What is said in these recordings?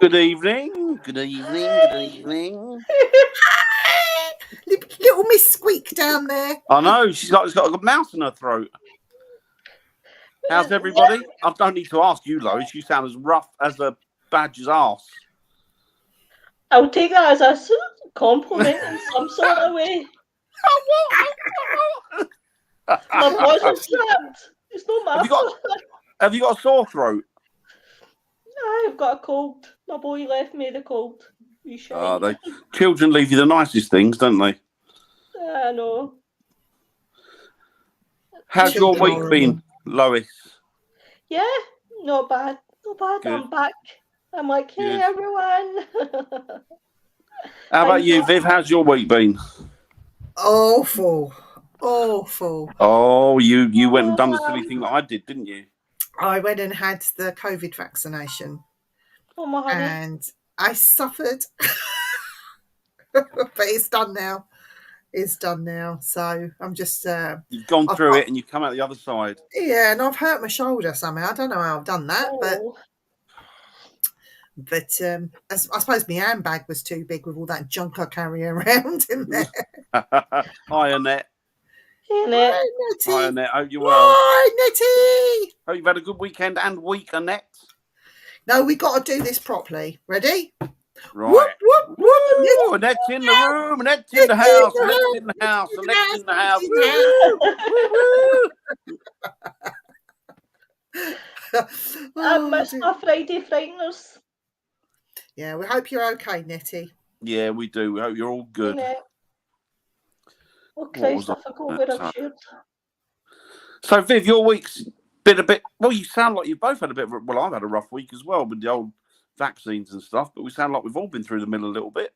Good evening. Good evening. Good evening. Little Miss Squeak down there. I know she's got a mouse in her throat. How's everybody? I don't need to ask you, Lois. You sound as rough as a badger's arse. I'll take that as a compliment in some sort of way. My voice is trapped. It's not my fault. Have you got a sore throat? I've got a cold. My boy left me the cold. Children leave you the nicest things, don't they? I know. How's your week been, Lois? Yeah, not bad. Not bad. Good. I'm back. I'm like, hey, everyone. How about you, Viv? How's your week been? Awful. Oh, you went and done the silly thing that I did, didn't you? I went and had the COVID vaccination. Oh, my honey. And I suffered. But it's done now. So I'm just... You've gone through it and you've come out the other side. Yeah, and I've hurt my shoulder somehow. I don't know how I've done that, but I suppose my handbag was too big with all that junk I carry around in there. Hi, Annette. Hey, Annette. Hi, Annette. Hope you're well. Hi, Nettie. Hope you've had a good weekend and week, Annette. No, we got to do this properly. Ready? Right. Whoop, whoop, whoop. Annette's in the room. Annette's in the house. Annette's in the house. Annette's in the house. I missed my Friday Frighteners. Yeah, we hope you're okay, Nettie. Yeah, we do. We hope you're all good. Oh, Christ, I forgot where I've shared. So, Viv, your week's been a bit... Well, you sound like you've both had a bit of... Well, I've had a rough week as well with the old vaccines and stuff, but we sound like we've all been through the middle a little bit.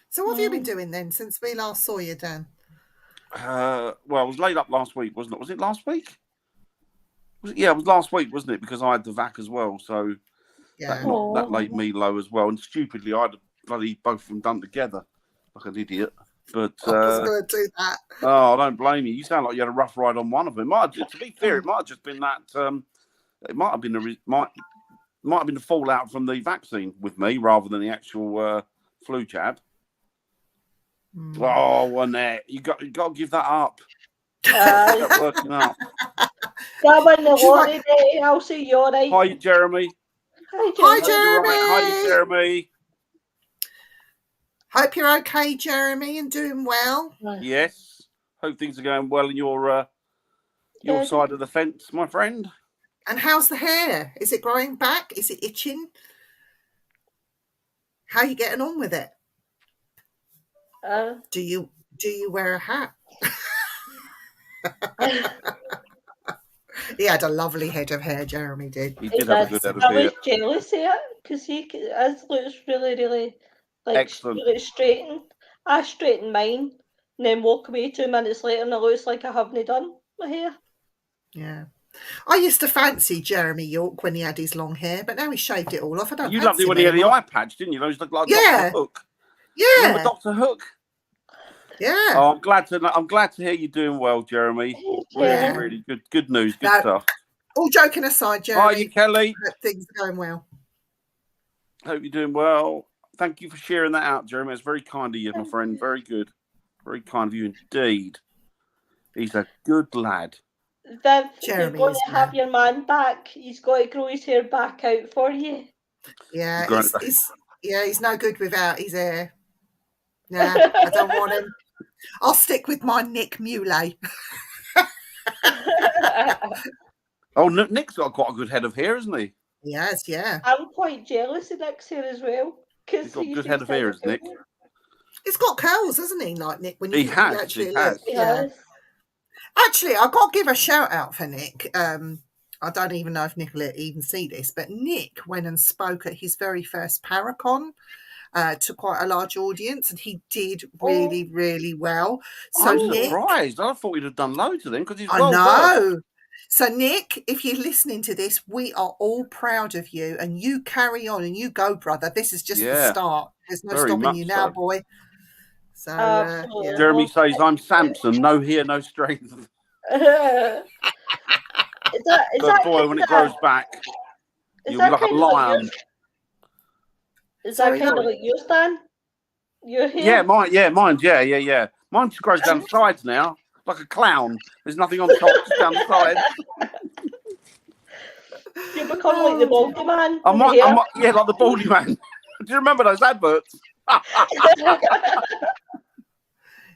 So what have you been doing then since we last saw you, Dan? Well, I was laid up last week, wasn't it? Was it last week? Yeah, it was last week, wasn't it? Because I had the vac as well, so that laid me low as well. And stupidly, I had bloody both of them done together, like an idiot. But I was going to do that. Oh, I don't blame you. You sound like you had a rough ride on one of them. To be fair, it might have just been that. It might have been the fallout from the vaccine with me rather than the actual flu jab. Oh, Annette, you got to give that up. Stop working up. I'll see you all right. Hi, Jeremy. Hi, Jeremy. Hi, Jeremy. Hope you're okay, Jeremy, and doing well. Yes. Hope things are going well in your side of the fence, my friend. And how's the hair? Is it growing back? Is it itching? How are you getting on with it? Do you wear a hat? He had a lovely head of hair, Jeremy did. He did have a good head of hair. I was jealous of it because his looks really, really excellent. Really straightened. I straightened mine and then walk away 2 minutes later and it looks like I haven't done my hair. Yeah. I used to fancy Jeremy York when he had his long hair, but now he shaved it all off. I don't. You loved it when he had the eye patch, didn't you? Those looked like Dr. Hook. Yeah. Remember Dr. Hook? Yeah. Oh, I'm glad to hear you're doing well, Jeremy. Yeah. Really good news. Good stuff. All joking aside, Jeremy. Hi, you, Kelly. Hope things are going well. Hope you're doing well. Thank you for sharing that out, Jeremy. It's very kind of you, my friend. Very good. Very kind of you indeed. He's a good lad. Viv, you're going to have your man back. He's got to grow his hair back out for you. Yeah, he's no good without his hair. Yeah, I don't want him. I'll stick with my Nick Muley. Oh, Nick's got quite a good head of hair, hasn't he? He has, yeah. I'm quite jealous of Nick's hair as well. He's got a good head of hair, isn't Nick? He's got curls, hasn't he, like Nick? When he has. Yeah. Actually, I've got to give a shout out for Nick. I don't even know if Nick will even see this, but Nick went and spoke at his very first Paracon to quite a large audience, and he did really, really well. So I'm surprised. I thought he'd have done loads of them because he's well know. So, Nick, if you're listening to this, we are all proud of you, and you carry on and you go, brother. This is just the start. There's no stopping you now, boy. So, Jeremy says, I'm Samson, no hair, no strength. Is that boy, when it grows back, you'll be like a lion. Is that kind of like yours, Dan? Your hair? Yeah, mine. Yeah. Mine just grows down the sides now, like a clown. There's nothing on top, just down the sides. You become like the baldy man. Yeah, like the baldy man. Do you remember those adverts?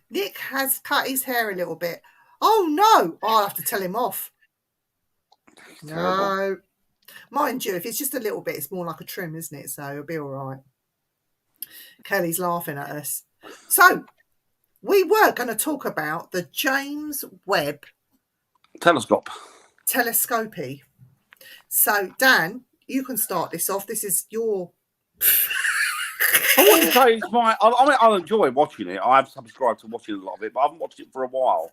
Nick has cut his hair a little bit. Oh no! I'll have to tell him off. No, mind you, if it's just a little bit, it's more like a trim, isn't it? So it'll be all right. Kelly's laughing at us. So we were going to talk about the James Webb Telescope. Telescope. So Dan, you can start this off. This is your. I want to say it's my. I mean, I enjoy watching it. I've subscribed to watching a lot of it, but I haven't watched it for a while.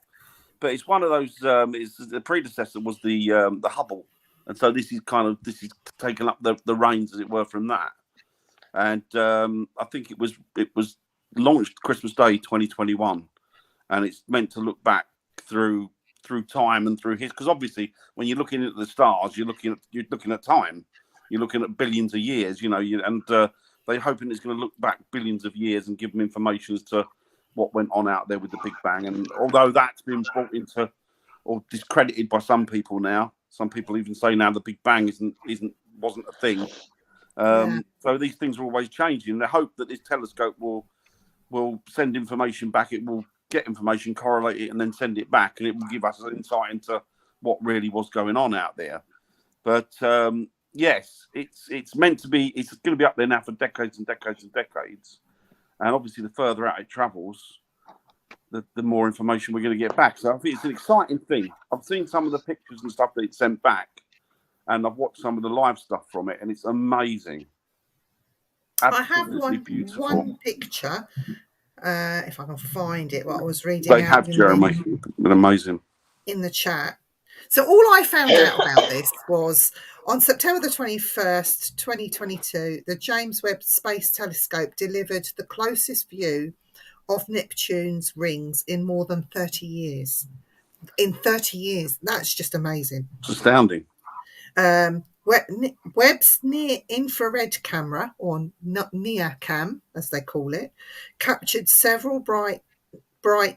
But it's one of those. The predecessor was the Hubble, and so this is taken up the reins, as it were, from that. And I think it was launched Christmas Day 2021, and it's meant to look back through time and through because obviously when you're looking at the stars, you're looking at time, you're looking at billions of years, and they're hoping it's going to look back billions of years and give them information as to what went on out there with the Big Bang. And although that's been brought into or discredited by some people now, some people even say now the Big Bang wasn't a thing. So these things are always changing. They hope that this telescope will send information back. It will get information, correlate it, and then send it back, and it will give us an insight into what really was going on out there. But yes, it's meant to be. It's going to be up there now for decades and decades and decades. And obviously, the further out it travels, the more information we're going to get back. So I think it's an exciting thing. I've seen some of the pictures and stuff that it sent back, and I've watched some of the live stuff from it, and it's amazing. Absolutely I have beautiful. one picture, if I can find it, what I was reading. They have, Jeremy. Been amazing. In the chat. So all I found out about this was on September the 21st, 2022, the James Webb Space Telescope delivered the closest view of Neptune's rings in more than 30 years. In 30 years. That's just amazing. It's astounding. Webb's near-infrared camera, or NIRCam, as they call it, captured several bright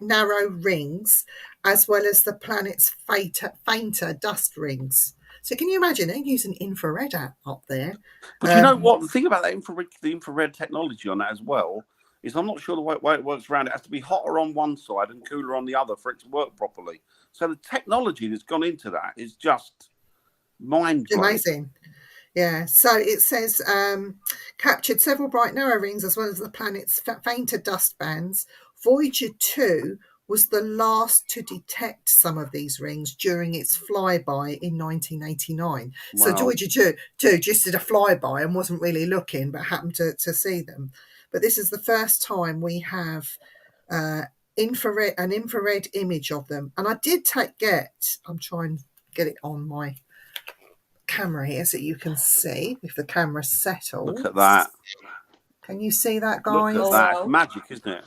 narrow rings, as well as the planet's fainter dust rings. So can you imagine they're using infrared up there? But you know what? The thing about that the infrared technology on that as well is I'm not sure the way it works around. It has to be hotter on one side and cooler on the other for it to work properly. So the technology that's gone into that is just mind-blowing. Amazing. Yeah, so it says captured several bright narrow rings as well as the planet's fainter dust bands. Voyager 2 was the last to detect some of these rings during its flyby in 1989. Wow. So Voyager 2 just did a flyby and wasn't really looking, but happened to see them. But this is the first time we have an infrared image of them. And I did I'm trying to get it on my camera here so you can see if the camera settles. Look at that. Can you see that, guys? Look at that. It's magic, isn't it?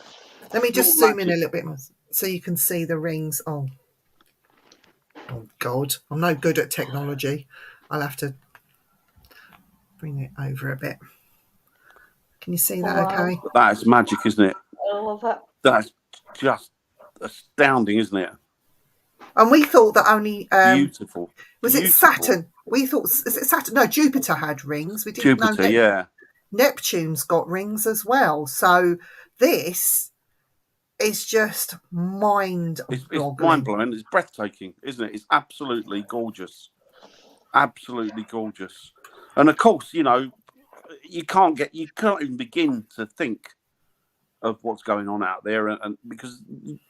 Let me just zoom in a little bit more so you can see the rings. Oh God, I'm no good at technology. I'll have to bring it over a bit. Can you see that okay? That is magic, isn't it? I love that. That's just astounding, isn't it? And we thought that only beautiful. Was it Saturn? We thought Saturn. No, Jupiter had rings. We didn't know that Neptune's got rings as well. So this is just mind-boggling. It's mind-blowing. It's breathtaking, isn't it? It's absolutely gorgeous. Absolutely gorgeous. And of course, you can't even begin to think of what's going on out there, and because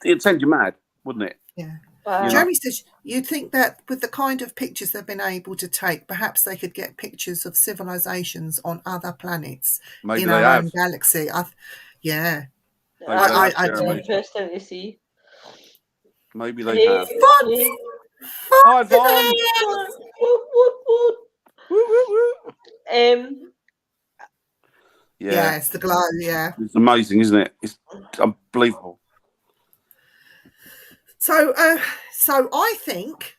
it'd send you mad, wouldn't it? Yeah. Jeremy says you'd think that with the kind of pictures they've been able to take, perhaps they could get pictures of civilizations on other planets in our own galaxy. I interesting to see. Maybe they have. Hi, Vaughn. Yeah, it's the glow. Yeah, it's amazing, isn't it? It's unbelievable. So I think,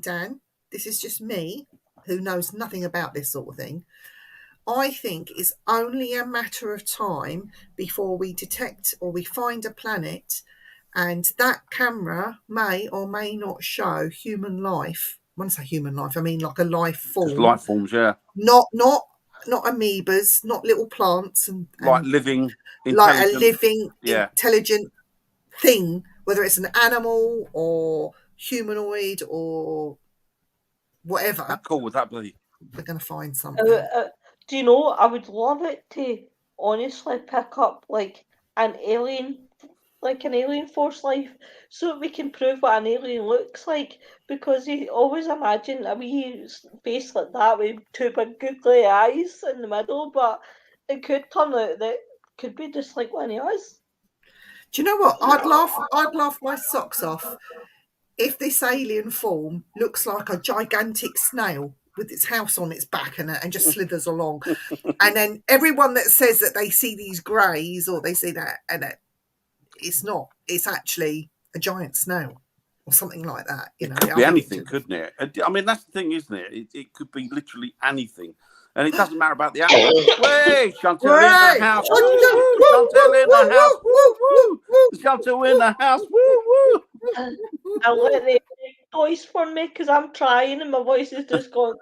Dan, this is just me, who knows nothing about this sort of thing. I think it's only a matter of time before we detect or we find a planet, and that camera may or may not show human life. When I say human life, I mean like a life form. Just life forms, yeah. Not amoebas, not little plants, and like living, like a living, yeah, intelligent thing, whether it's an animal or humanoid or whatever. How cool would that be? We're going to find something. Do you know, I would love it to honestly pick up like an alien force life, so that we can prove what an alien looks like, because you always imagine a wee face like that with two big googly eyes in the middle, but it could turn out that could be just like one of us. Do you know what? I'd laugh my socks off if this alien form looks like a gigantic snail with its house on its back and just slithers along. And then everyone that says that they see these greys or they see that, and it's not. It's actually a giant snail or something like that. You know, it could be anything, couldn't it? I mean, that's the thing, isn't it? It could be literally anything. And it doesn't matter about the actor. Wait, Chantel in the house. Chantel in the house. Woo, woo. Chantel in the house. Woo, woo. I'll let the voice for me because I'm trying and my voice is just going.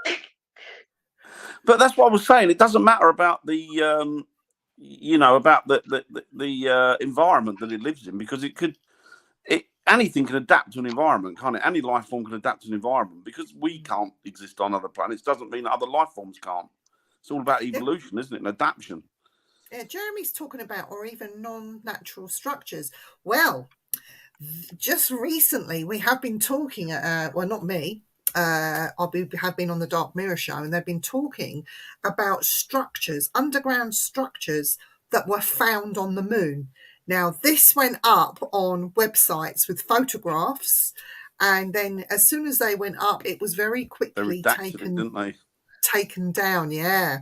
But that's what I was saying. It doesn't matter about the, about the environment that it lives in, because anything can adapt to an environment, can't it? Any life form can adapt to an environment. Because we can't exist on other planets doesn't mean that other life forms can't. It's all about evolution, isn't it? And adaptation. Yeah, Jeremy's talking about, or even non-natural structures. Well, just recently we have been talking, well, not me, have been on the Dark Mirror show, and they've been talking about structures, underground structures that were found on the moon. Now, this went up on websites with photographs, and then as soon as they went up, it was very quickly taken down. Yeah.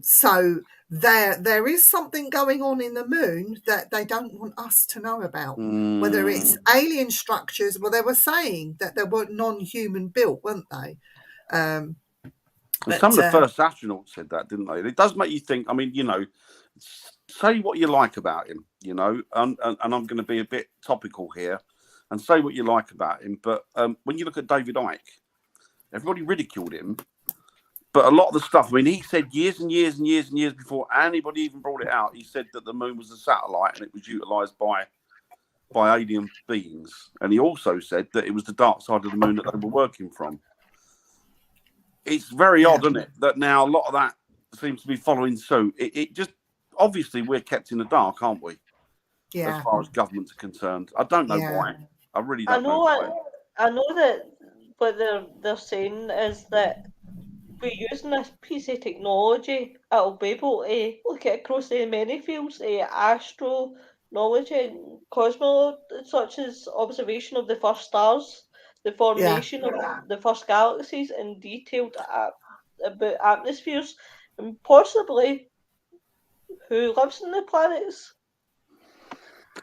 So there is something going on in the moon that they don't want us to know about. Whether it's alien structures, well, they were saying that they were non-human built, weren't they? But some of the first astronauts said that, didn't they? It does make you think. I mean, say what you like about him, and I'm going to be a bit topical here and say what you like about him. But when you look at David Icke, everybody ridiculed him. But a lot of the stuff, I mean, he said years and years and years and years before anybody even brought it out, he said that the moon was a satellite and it was utilised by alien beings. And he also said that it was the dark side of the moon that they were working from. It's very odd, isn't it, that now a lot of that seems to be following suit. It just, obviously, we're kept in the dark, aren't we? Yeah. As far as governments are concerned. I don't know why. I really don't know why. I know that what they're saying is that we're using this piece of technology, it'll be able to look at across the many fields, astronology and cosmology, such as observation of the first stars, the formation of the first galaxies, and detailed about atmospheres, and possibly who lives in the planets.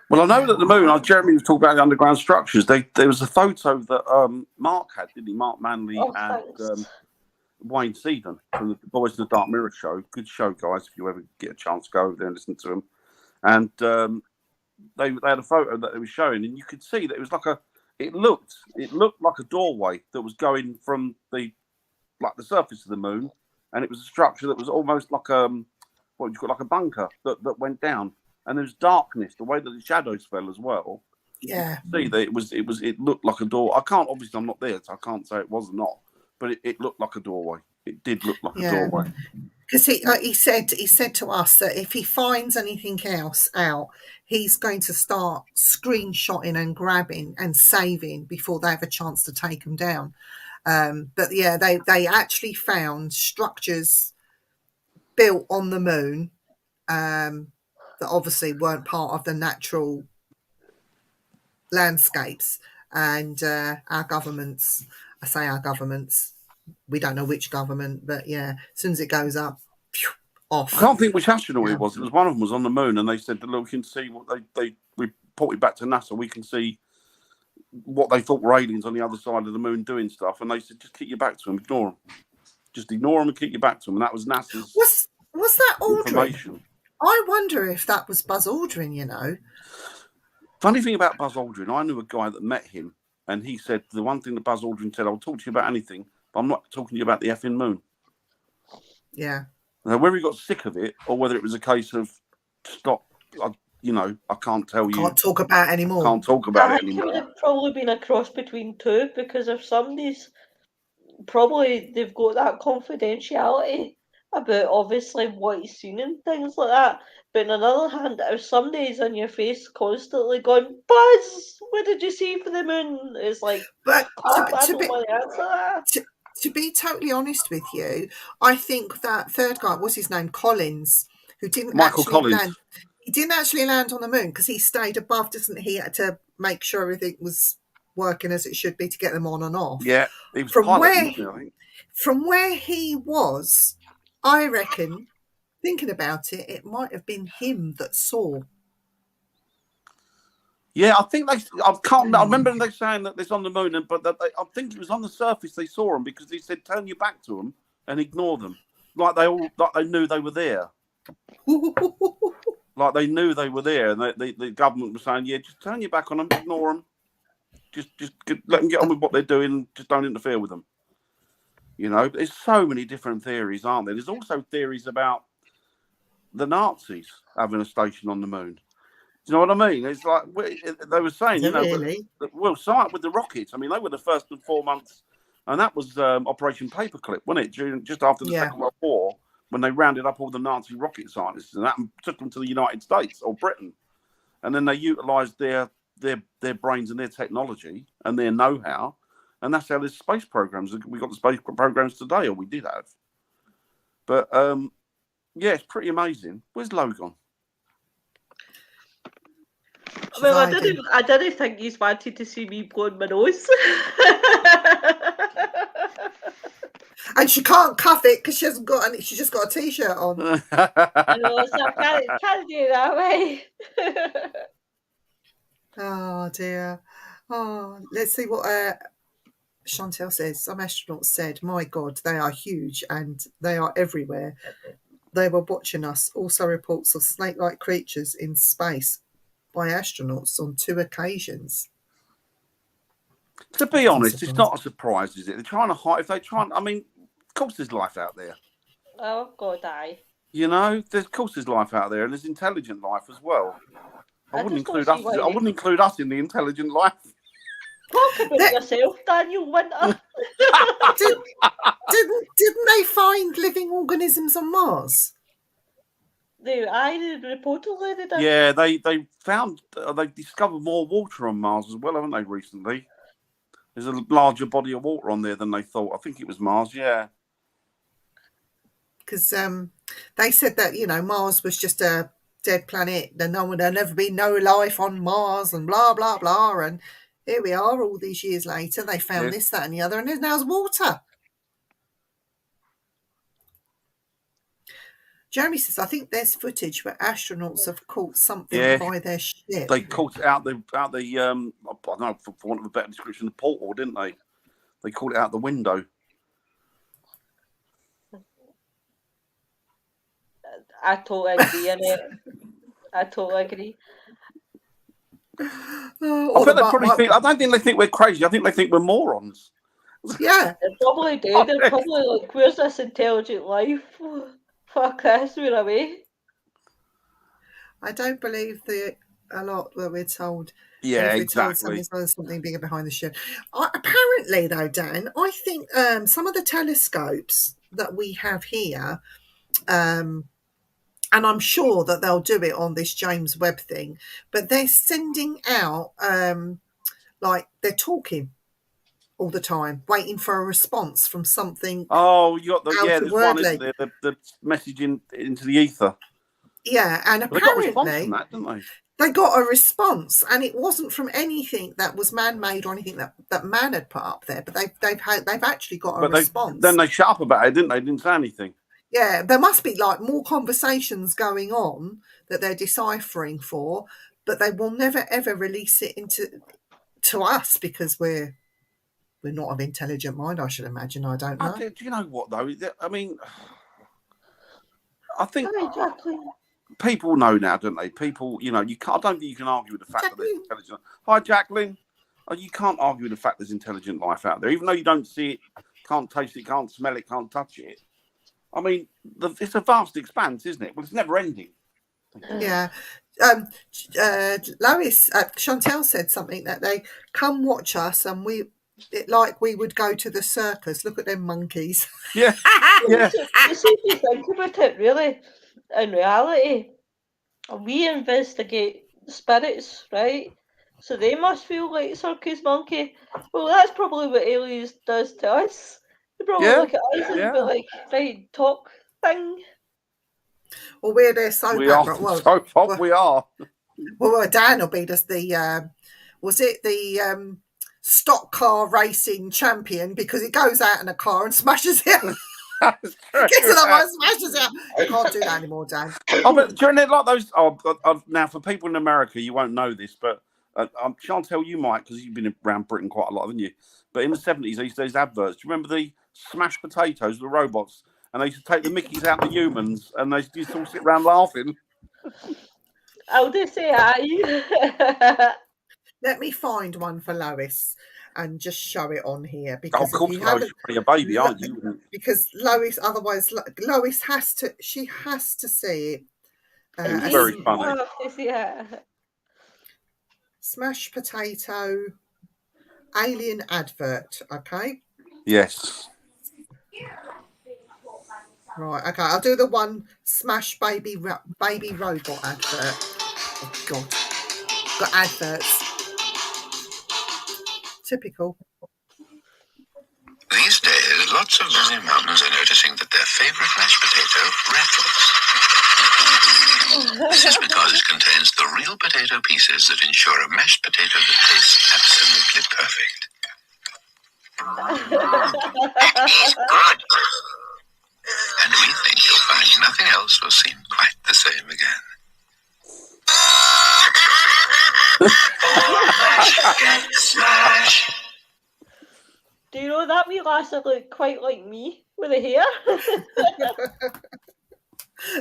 Well, I know that the moon, Jeremy was talking about the underground structures. There was a photo that Mark had, didn't he? Mark Manley and Wayne Seaton from the Boys in the Dark Mirror show. Good show, guys. If you ever get a chance, go over there and listen to them. And they had a photo that they were showing, and you could see that it was like it looked like a doorway that was going from the surface of the moon, and it was a structure that was almost like like a bunker that went down, and there was darkness, the way that the shadows fell as well. Yeah, you could see that it looked like a door. I'm not there, so I can't say it was or not. But it looked like a doorway. It did look like a doorway. Because he said to us that if he finds anything else out, he's going to start screenshotting and grabbing and saving before they have a chance to take them down. But yeah, they actually found structures built on the moon that obviously weren't part of the natural landscapes, and our governments. I say our governments. We don't know which government, but yeah, as soon as it goes up, off. I can't think which astronaut it was. It was one of them was on the moon, and they said that look, we can see what they reported back to NASA. We can see what they thought were aliens on the other side of the moon doing stuff, and they said just keep your back to them, ignore them. Just ignore them and keep your back to them. And that was NASA's was that Aldrin? information. I wonder if that was Buzz Aldrin, you know. Funny thing about Buzz Aldrin, I knew a guy that met him, and he said the one thing that Buzz Aldrin said, I'll talk to you about anything, but I'm not talking to you about the effing moon. Yeah. Now, whether he got sick of it or whether it was a case of stop, I can't tell you. Can't talk about it anymore. Can't talk about I it think it anymore. would have probably been a cross between two, because if somebody's probably they've got that confidentiality about obviously what he's seen and things like that. But on the other hand, if somebody's in your face constantly going, Buzz, what did you see for the moon? It's like, but I don't want to answer that. To be totally honest with you, I think that third guy, what's his name, Collins, who didn't land. He didn't actually land on the moon because he stayed above, doesn't he? He had to make sure everything was working as it should be to get them on and off. Yeah, he was from where he was, I reckon, thinking about it, it might have been him that saw. Yeah, I think I remember they saying that it's on the moon, but I think it was on the surface they saw them because he said turn your back to them and ignore them, like they knew they were there. Like they knew they were there, and the government was saying, yeah, just turn your back on them, ignore them, just let them get on with what they're doing, just don't interfere with them. You know, there's so many different theories, aren't there? There's also theories about the Nazis having a station on the moon. Do you know what I mean? It's like they were saying, really? Start with the rockets. I mean, they were the first 4 months, and that was Operation Paperclip, wasn't it? Just after the Second World War, when they rounded up all the Nazi rocket scientists and that and took them to the United States or Britain, and then they utilised their brains and their technology and their know-how, and that's how there's space programs. We got the space programs today, or we did have. But yeah, it's pretty amazing. Where's Logan? Well, I didn't think you wanted to see me blowing my nose. And she can't cuff it because she hasn't got any. She's just got a t-shirt on. I know, so I can't do it that way. Oh dear. Oh, let's see what Chantel says. Some astronauts said, "My God, they are huge and they are everywhere. They were watching us." Also, reports of snake-like creatures in space by astronauts on 2 occasions. To be honest, it's not a surprise, is it? They're trying to hide. If they try, I mean, of course, there's life out there. Oh God, aye. You know, of course, there's life out there, and there's intelligent life as well. I wouldn't include us. I wouldn't include us in the intelligent life. Talk about yourself, Daniel Winter. Didn't they find living organisms on Mars? They reportedly they did. Yeah, they found they discovered more water on Mars as well, haven't they? Recently, there's a larger body of water on there than they thought. I think it was Mars. Yeah, because they said that Mars was just a dead planet. There'll never be no life on Mars, and blah blah blah. And here we are, all these years later. They found this, that, and the other, and there's water. Jeremy says, I think there's footage where astronauts have caught something by their ship. They caught it out the I don't know, for want of a better description, the porthole, didn't they? They caught it out the window. I totally agree on it. I totally agree. I bet they probably think. I don't think they think we're crazy. I think they think we're morons. Yeah, they probably do. They're probably like, "Where's this intelligent life? Fuck this, we're away." I don't believe a lot that we're told. Yeah, exactly. There's something bigger behind the ship. Apparently, though, Dan, I think some of the telescopes that we have here, and I'm sure that they'll do it on this James Webb thing, but they're sending out, like they're talking all the time, waiting for a response from something. Oh, you got there's one, isn't there? The message into the ether. Yeah, and apparently they got a response from that, didn't they? They got a response, and it wasn't from anything that was man-made or anything that man had put up there. But they've actually got a response. Then they shut up about it, didn't they? Didn't say anything. Yeah, there must be like more conversations going on that they're deciphering for, but they will never ever release it to us because we're we're not of intelligent mind, I should imagine. I don't know. Do you know what, though? I mean, I think Exactly. people know now, don't they? People, you know, I don't think you can argue with the fact that there's intelligent. Hi, Jacqueline. You can't argue with the fact there's intelligent life out there, even though you don't see it, can't taste it, can't smell it, can't touch it. I mean, it's a vast expanse, isn't it? Well, it's never ending. Yeah. Lois, Chantel said something that they come watch us and we would go to the circus. Look at them monkeys. Yeah. You see, if you think about it, really, in reality, we investigate spirits, right? So they must feel like circus monkey. Well, that's probably what aliens does to us. They probably look at us and be like, right, talk thing. Well, we're their soap opera. We are. Well, Dan will be just the was it the stock car racing champion, because he goes out in a car and smashes it. Gets another one, smashes it. You can't do that anymore, Dan. But during it, like those. Now for people in America, you won't know this, but Chantel, you might, because you've been around Britain quite a lot, haven't you? But in the 70s, they used those adverts. Do you remember the smashed potatoes, the robots? And they used to take the Mickeys out of the humans, and they used to all sit around laughing. I'll just say aye. Let me find one for Lois and just show it on here, because of course, Lois, you're a baby, aren't you? Because Lois, otherwise, Lois has to see it. It's very funny. Yeah. Smashed potato alien advert. Okay. Yes. Right. Okay. I'll do the one smash baby robot advert. Oh God. Got adverts. Typical. These days, lots of busy mums are noticing that their favourite mashed potato rattles. This is because it contains the real potato pieces that ensure a mashed potato that tastes absolutely perfect. It's good. And we think you'll find nothing else will seem quite the same again. Smash. Do you know that wee lass look quite like me with the hair?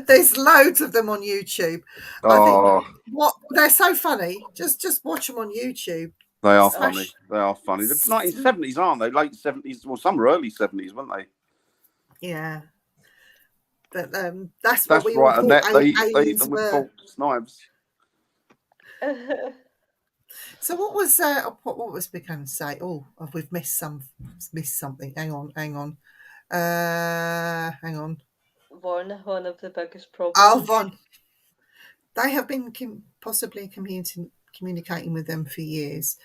There's loads of them on YouTube. I think they're so funny. Just watch them on YouTube. They are funny. They are funny. The 1970s, aren't they? Late 70s. Well, some were early 70s, weren't they? Yeah. But that's what we right. all And thought they eat them with forks, knives. So what was we going to say? Oh, we've missed something. Hang on. One of the biggest problems. Oh, Von. They have been possibly communicating with them for years.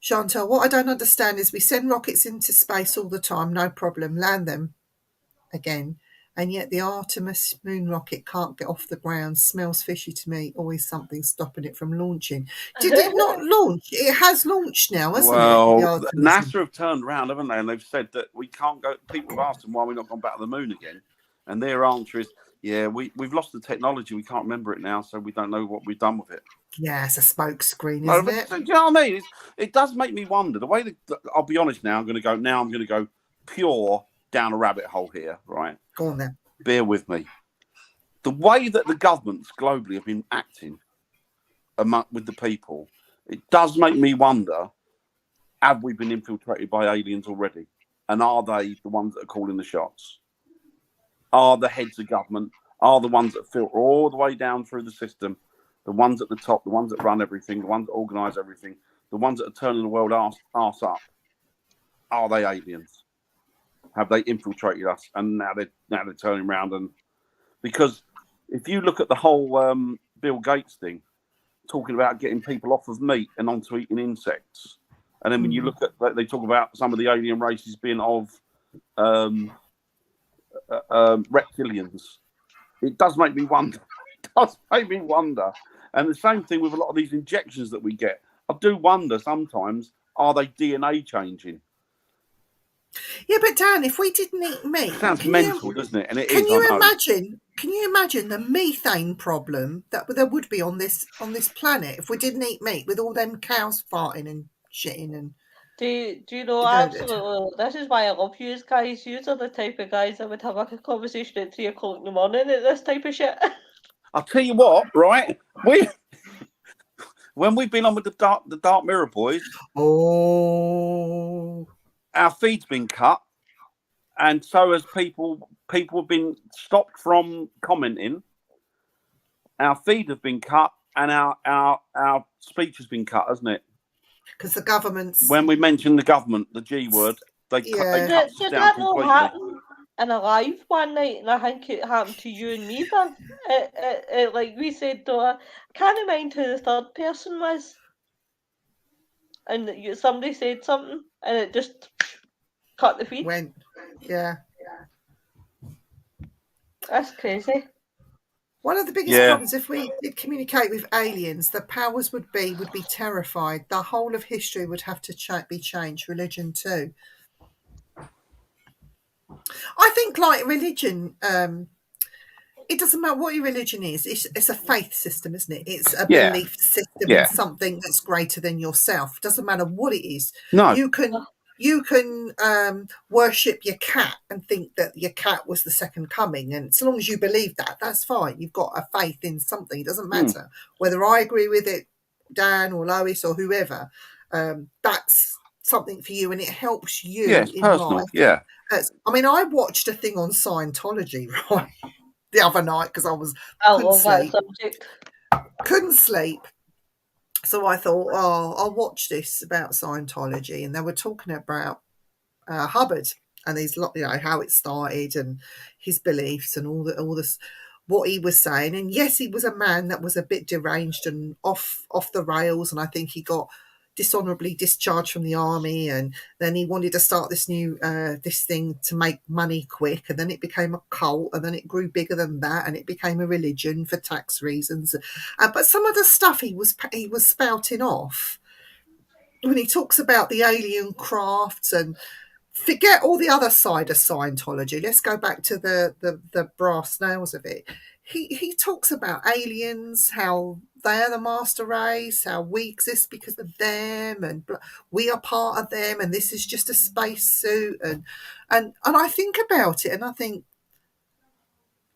Chantal, what I don't understand is we send rockets into space all the time, no problem, land them again, and yet the Artemis moon rocket can't get off the ground. Smells fishy to me. Always something stopping it from launching. Did it not launch? It has launched now, hasn't it? Well, NASA have turned around, haven't they? And they've said that we can't go. People have asked them why we're not gone back to the moon again. And their answer is, yeah, we've lost the technology. We can't remember it now, so we don't know what we've done with it. Yeah, it's a smoke screen, isn't it? Do you know what I mean? It does make me wonder. The way I'll be honest now, I'm going to go pure down a rabbit hole here, right? Go on then. Bear with me. The way that the governments globally have been acting with the people, it does make me wonder, have we been infiltrated by aliens already? And are they the ones that are calling the shots? Are the heads of government, are the ones that filter all the way down through the system, the ones at the top, the ones that run everything, the ones that organise everything, the ones that are turning the world arse up, are they aliens? Have they infiltrated us? And now they're turning around. And because if you look at the whole Bill Gates thing, talking about getting people off of meat and onto eating insects, and then when you look at, they talk about some of the alien races being of reptilians, it does make me wonder. And the same thing with a lot of these injections that we get. I do wonder sometimes, are they DNA changing? Yeah, but Dan, if we didn't eat meat, sounds mental, doesn't it? And it Can you imagine the methane problem that there would be on this planet if we didn't eat meat, with all them cows farting and shitting and? Do you know, absolutely, this is why I love you guys. You are the type of guys that would have a conversation at 3 o'clock in the morning at this type of shit. I'll tell you what, right? When we've been on with the Dark Mirror boys, our feed's been cut, and so has people have been stopped from commenting. Our feed have been cut, and our speech has been cut, hasn't it? Because the government's... When we mentioned the government, the G word, they cut us down completely. Did that not happen in a live one night? And I think it happened to you and me, Dan. Like we said, though, I can't mind who the third person was. And somebody said something, and it just cut the feed. Yeah. That's crazy. One of the biggest problems, if we did communicate with aliens, the powers would be terrified. The whole of history would have to be changed. Religion too. I think, like religion, it doesn't matter what your religion is. It's a faith system, isn't it? It's a belief system in something that's greater than yourself. It doesn't matter what it is. No, you can worship your cat and think that your cat was the second coming, and so long as you believe that, that's fine. You've got a faith in something. It doesn't matter whether I agree with it, Dan or Lois or whoever. That's something for you, and it helps you in personal, life. Yeah. I mean, I watched a thing on Scientology right the other night because couldn't sleep. So I thought, I'll watch this about Scientology, and they were talking about Hubbard and his, how it started and his beliefs and all this, what he was saying. And yes, he was a man that was a bit deranged and off the rails, and I think he got dishonorably discharged from the army, and then he wanted to start this new this thing to make money quick, and then it became a cult, and then it grew bigger than that, and it became a religion for tax reasons. But some of the stuff he was spouting off when he talks about the alien crafts, and forget all the other side of Scientology, let's go back to the brass nails of it. He talks about aliens, how they're the master race, how we exist because of them, and we are part of them, and this is just a spacesuit. And I think about it, and I think,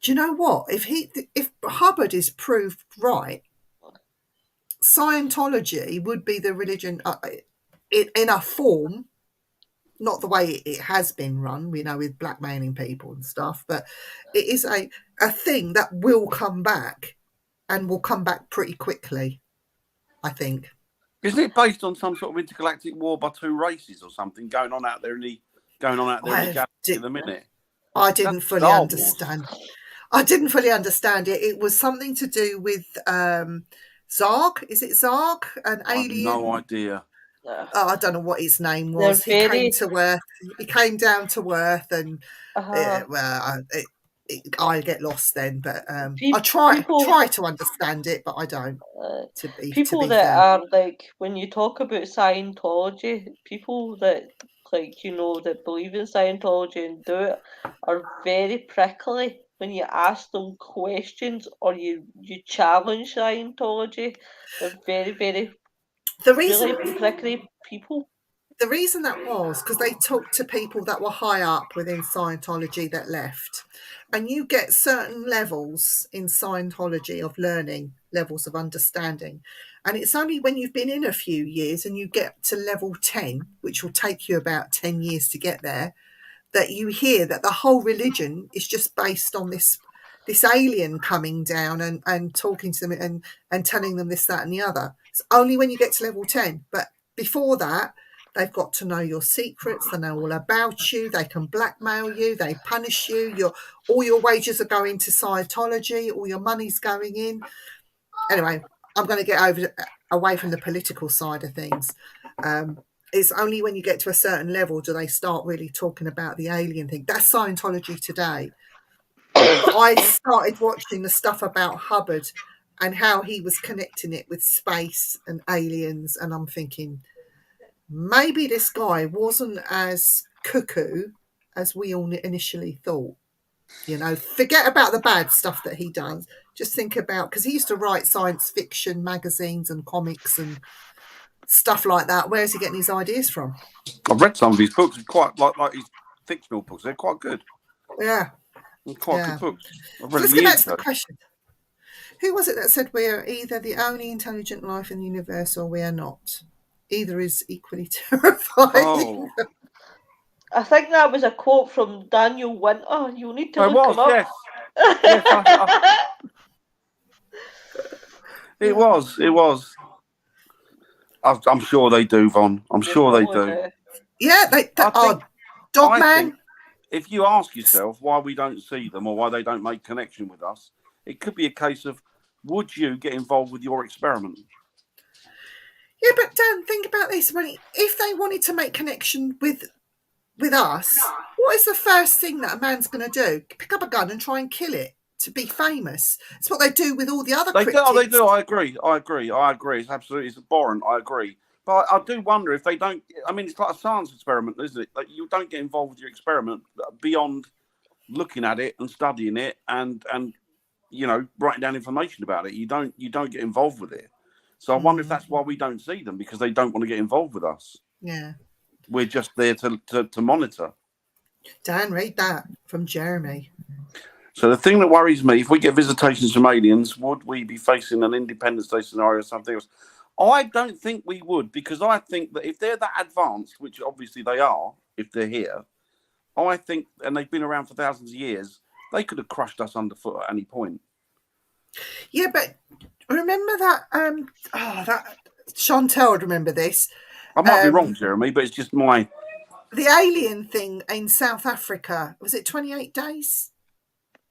do you know what? If Hubbard is proved right, Scientology would be the religion in a form, not the way it has been run, with blackmailing people and stuff, but it is a thing that will come back, and will come back pretty quickly, I think. Isn't it based on some sort of intergalactic war by two races or something going on out there in the galaxy at the minute? I didn't fully understand. I didn't fully understand it. It was something to do with Zarg. Is it Zarg? An alien? I have no idea. I don't know what his name was. He came to Earth. He came down to Earth, and I get lost then. But I try to understand it, but I don't. People that are like, when you talk about Scientology, people that that believe in Scientology and do it are very prickly when you ask them questions or you challenge Scientology. They're very, very really prickly people. The reason that was because they talked to people that were high up within Scientology that left. And you get certain levels in Scientology of learning, levels of understanding. And it's only when you've been in a few years and you get to level 10, which will take you about 10 years to get there, that you hear that the whole religion is just based on this alien coming down and talking to them and telling them this, that, and the other. It's only when you get to level 10. But before that, they've got to know your secrets. They know all about you. They can blackmail you. They punish you. All your wages are going to Scientology. All your money's going in. Anyway, I'm going to get away from the political side of things. It's only when you get to a certain level do they start really talking about the alien thing. That's Scientology today. But I started watching the stuff about Hubbard and how he was connecting it with space and aliens, and I'm thinking, maybe this guy wasn't as cuckoo as we all initially thought. Forget about the bad stuff that he does. Just think about, because he used to write science fiction magazines and comics, and stuff like that. Where's he getting his ideas from? I've read some of his books. Quite like his fictional books. They're quite good. Yeah. Quite good books. I've read Let's them get back years to the ago. question. Who was it that said we are either the only intelligent life in the universe or we are not? Either is equally terrifying. Oh, I think that was a quote from Daniel Winter. You'll need to it look was, him up. yes. Yes, it was. It was. I'm sure they do, Von. I'm sure they do. Yeah, they are. Dogman. If you ask yourself why we don't see them or why they don't make connection with us, it could be a case of, would you get involved with your experiment? Yeah, but Dan, think about this. If they wanted to make connection with us, what is the first thing that a man's going to do? Pick up a gun and try and kill it to be famous. It's what they do with all the other cryptids. They do. I agree. It's absolutely, it's abhorrent. I agree. But I do wonder if they don't. I mean, it's like a science experiment, isn't it? Like, you don't get involved with your experiment beyond looking at it and studying it and writing down information about it. You don't get involved with it. So I wonder if that's why we don't see them, because they don't want to get involved with us. Yeah, we're just there to monitor. Dan, read that from Jeremy. So the thing that worries me, if we get visitations from aliens, would we be facing an Independence Day scenario or something else? I don't think we would, because I think that if they're that advanced, which obviously they are, if they're here, I think, and they've been around for thousands of years, they could have crushed us underfoot at any point. Yeah, but remember that, that Chantel would remember this. I might be wrong, Jeremy, but it's just my... The alien thing in South Africa, was it 28 days?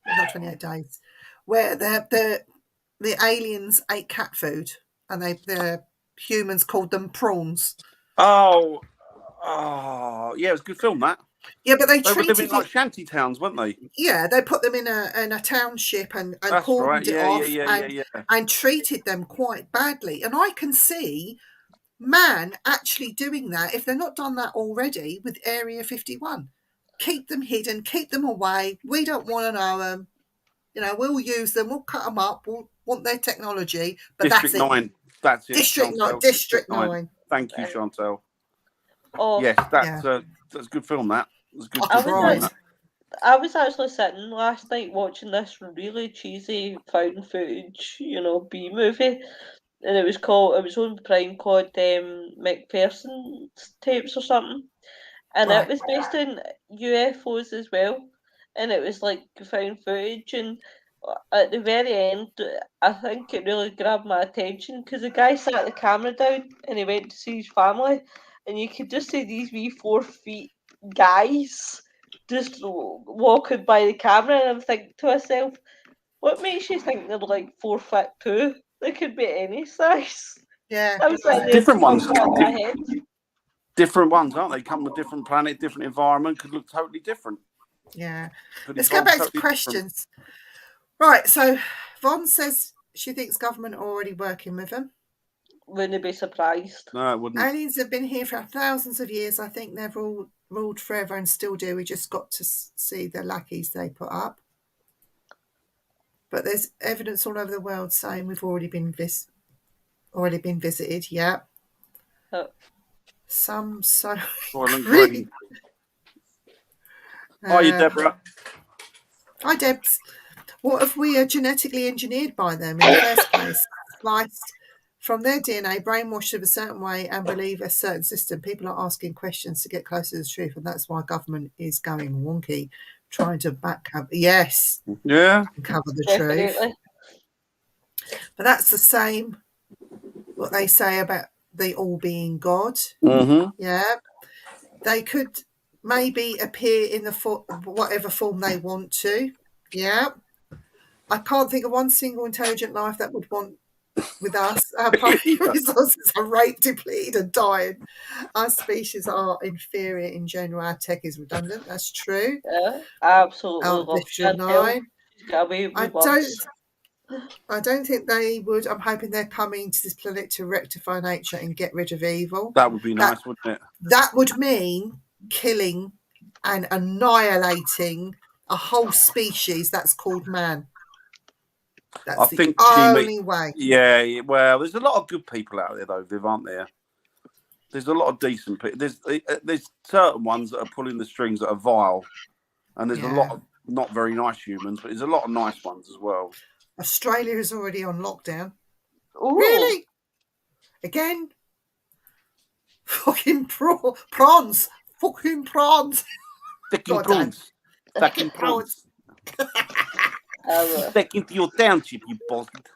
Not 28 days. Where the aliens ate cat food and the humans called them prawns. Oh, yeah, it was a good film, that. Yeah, but they were living like shanty towns, weren't they? Yeah, they put them in a township and cordoned it off and treated them quite badly. And I can see man actually doing that if they're not done that already with Area 51. Keep them hidden, keep them away. We don't want to know them. We'll use them, we'll cut them up, we'll want their technology. But District 9. That's it. District 9. Thank you, Chantel. Oh, yes, that's a good film, that. I was actually sitting last night watching this really cheesy found footage, B movie, and it was on Prime, called McPherson's Tapes or something, and it was based on UFOs as well, and it was like found footage, and at the very end, I think it really grabbed my attention because the guy sat the camera down and he went to see his family, and you could just see these wee 4 feet guys just walking by the camera, and I'm thinking to myself, what makes you think they're like 4'2"? They could be any size. Yeah, different ones. Different ones, aren't they? Come with different planet, different environment, could look totally different. Yeah. Let's go back to questions. Right, so Von says she thinks government are already working with them. Wouldn't be surprised. No, I wouldn't. Aliens have been here for thousands of years. I think they've all ruled forever and still do. We just got to see the lackeys they put up. But there's evidence all over the world saying we've already been visited. Yeah. Some so. Green. Hi, Deborah. Hi, Debs. What if we are genetically engineered by them in the first place? Spliced from their DNA, brainwashed of a certain way, and believe a certain system. People are asking questions to get closer to the truth, and that's why government is going wonky, trying to cover the truth. But that's the same what they say about the all being God. Mm-hmm. Yeah, they could maybe appear in the whatever form they want to. Yeah, I can't think of one single intelligent life that would want with us. Our primary resources are raped, depleted, and dying. Our species are inferior in general. Our tech is redundant. That's true. Yeah, absolutely. I don't think they would. I'm hoping they're coming to this planet to rectify nature and get rid of evil. That would be nice, wouldn't it? That would mean killing and annihilating a whole species that's called man. That's the only way. Yeah, well, there's a lot of good people out there, though, Viv, aren't there? There's a lot of decent people. There's certain ones that are pulling the strings that are vile, and there's a lot of not very nice humans, but there's a lot of nice ones as well. Australia is already on lockdown. Ooh. Really? Again? Fucking prawns. Fucking prawns. Fucking prawns. Fucking prawns. Back into your township, you bastard.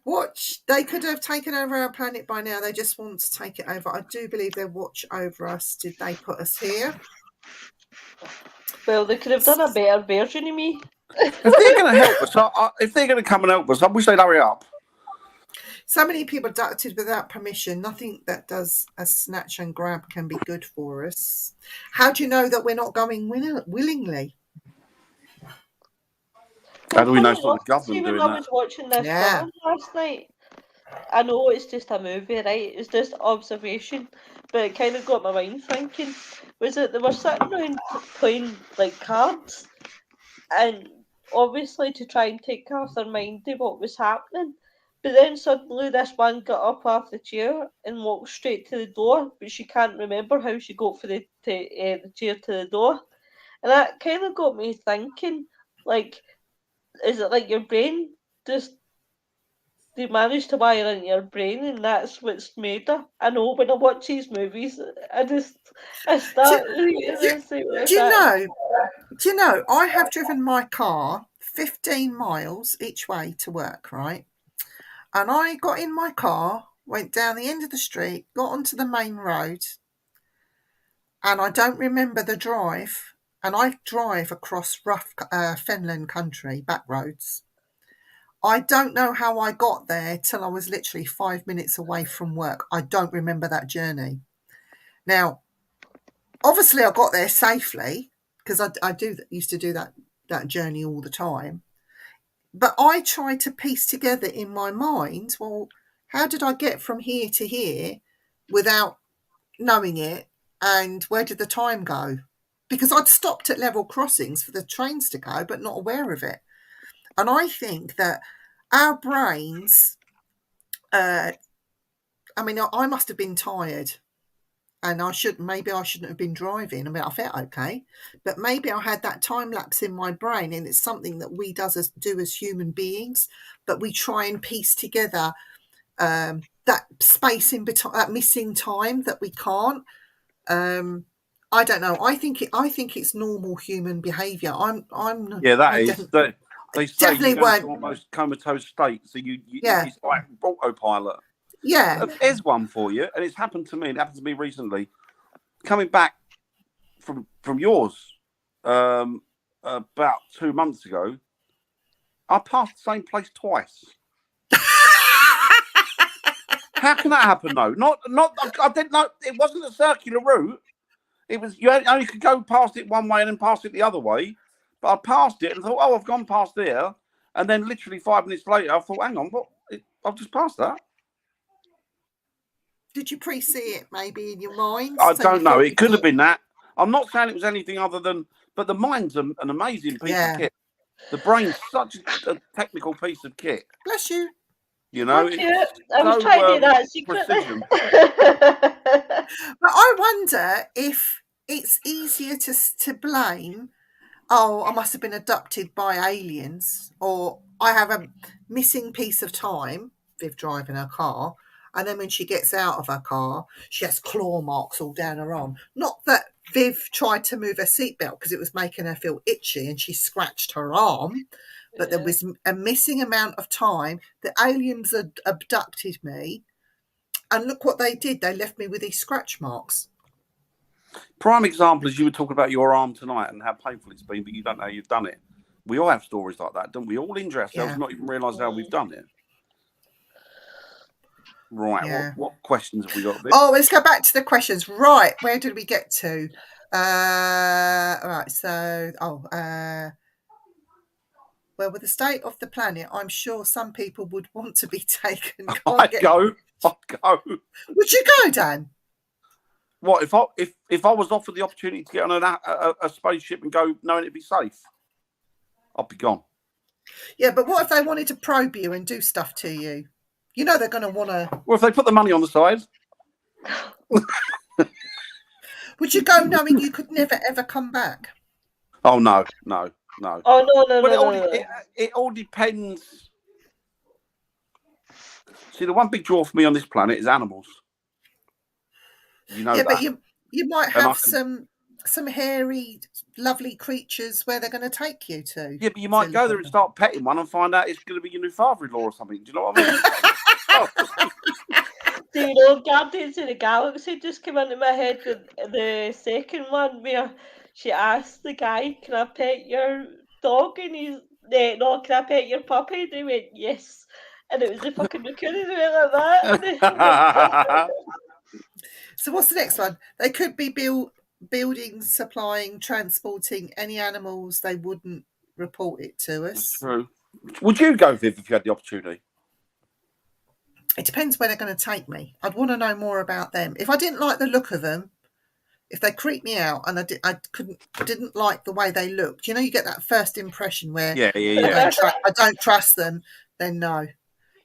Watch. They could have taken over our planet by now. They just want to take it over. I do believe they watch over us. Did they put us here? Well, they could have done a better version of me. If they're going to help us, if they're going to come and help us, I wish they'd hurry up. So many people abducted without permission. Nothing that does a snatch and grab can be good for us. How do you know that we're not going willingly? How do we know sort of government See, doing when I that? was watching this film last night, I know it's just a movie, right? It's just observation, but it kind of got my mind thinking. Was it they were sitting around playing like cards, and obviously to try and take off their mind of what was happening. But then suddenly this one got up off the chair and walked straight to the door, but she can't remember how she got from the chair to the door. And that kind of got me thinking, like, is it like your brain just, they managed to wire into your brain and that's what's made her? I know when I watch these movies, I start... Do you know, I have driven my car 15 miles each way to work, right? And I got in my car, went down the end of the street, got onto the main road, and I don't remember the drive. And I drive across rough fenland country, back roads. I don't know how I got there till I was literally 5 minutes away from work. I don't remember that journey. Now, obviously I got there safely because I used to do that journey all the time. But I tried to piece together in my mind, well, how did I get from here to here without knowing it? And where did the time go? Because I'd stopped at level crossings for the trains to go, but not aware of it. And I think that our brains, I must have been tired. And maybe I shouldn't have been driving. I mean, I felt okay, but maybe I had that time lapse in my brain, and it's something that we do as human beings. But we try and piece together that space in between, that missing time that we can't. I don't know. I think it's normal human behaviour. They say you go into almost comatose state, so it's like autopilot. Yeah. There's one for you, and it's happened to me. It happened to me recently. Coming back from yours about 2 months ago, I passed the same place twice. How can that happen though? Not. I didn't know it wasn't a circular route. It was you only could go past it one way and then pass it the other way. But I passed it and thought, oh, I've gone past there, and then literally 5 minutes later, I thought, hang on, I've just passed that. Did you pre-see it maybe in your mind? I don't know. It could have been that. I'm not saying it was anything other than, but the mind's an amazing piece of kit. The brain's such a technical piece of kit. Bless you. You know, I was trying to do that secretly. But I wonder if it's easier to blame, oh, I must have been abducted by aliens, or I have a missing piece of time, Viv driving her car, and then when she gets out of her car, she has claw marks all down her arm. Not that Viv tried to move her seatbelt because it was making her feel itchy and she scratched her arm, but there was a missing amount of time. The aliens had abducted me, and look what they did. They left me with these scratch marks. Prime example is you were talking about your arm tonight and how painful it's been, but you don't know you've done it. We all have stories like that, don't we? All injure ourselves, not even realise how we've done it. Right, what questions have we got? Oh, let's go back to the questions. Right, where did we get to? Right, so, well, with the state of the planet, I'm sure some people would want to be taken. I'd go. Would you go, Dan? What if I was offered the opportunity to get on a spaceship and go knowing it'd be safe? I'd be gone. Yeah, but what if they wanted to probe you and do stuff to you? You know they're going to want to. Well, if they put the money on the side. Would you go knowing you could never ever come back? Oh no. Oh no. Well, it all depends. See, the one big draw for me on this planet is animals. You know that. But you might have some hairy, lovely creatures where they're going to take you to. Yeah, but you might go there and start petting one and find out it's going to be your new father-in-law or something. Do you know what I mean? Do you know Guardians of the Galaxy just came into my head with the second one where she asked the guy, "Can I pet your dog?" And he's no, "Can I pet your puppy?" And he went, "Yes." And it was the fucking raccoon who went like that. So what's the next one? They could be building, supplying, transporting any animals. They wouldn't report it to us. That's true. Would you go, Viv, if you had the opportunity? It depends where they're going to take me. I'd want to know more about them. If I didn't like the look of them, if they creeped me out and I didn't like the way they looked, you get that first impression where I don't trust them, then no.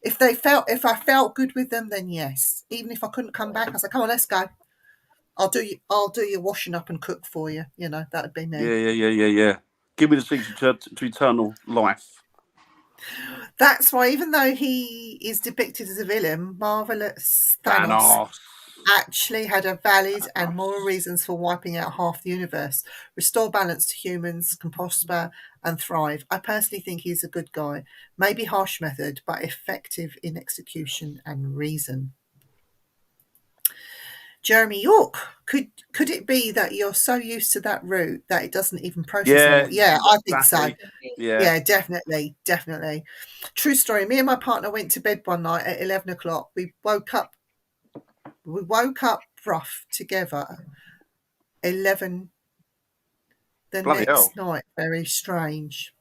If I felt good with them, then yes. Even if I couldn't come back, I said, "Come on, let's go. I'll do your washing up and cook for you." That would be me. Yeah. Give me the secret to eternal life. That's why, even though he is depicted as a villain, Marvelous Thanos actually had a valid and moral reasons for wiping out half the universe, restore balance to humans, can prosper and thrive. I personally think he's a good guy. Maybe harsh method, but effective in execution and reason. Jeremy York, could it be that you're so used to that route that it doesn't even process anymore? Yeah, I think so. Yeah, definitely. True story. Me and my partner went to bed one night at 11 o'clock. We woke up rough together 11 the Bloody next hell. night. Very strange.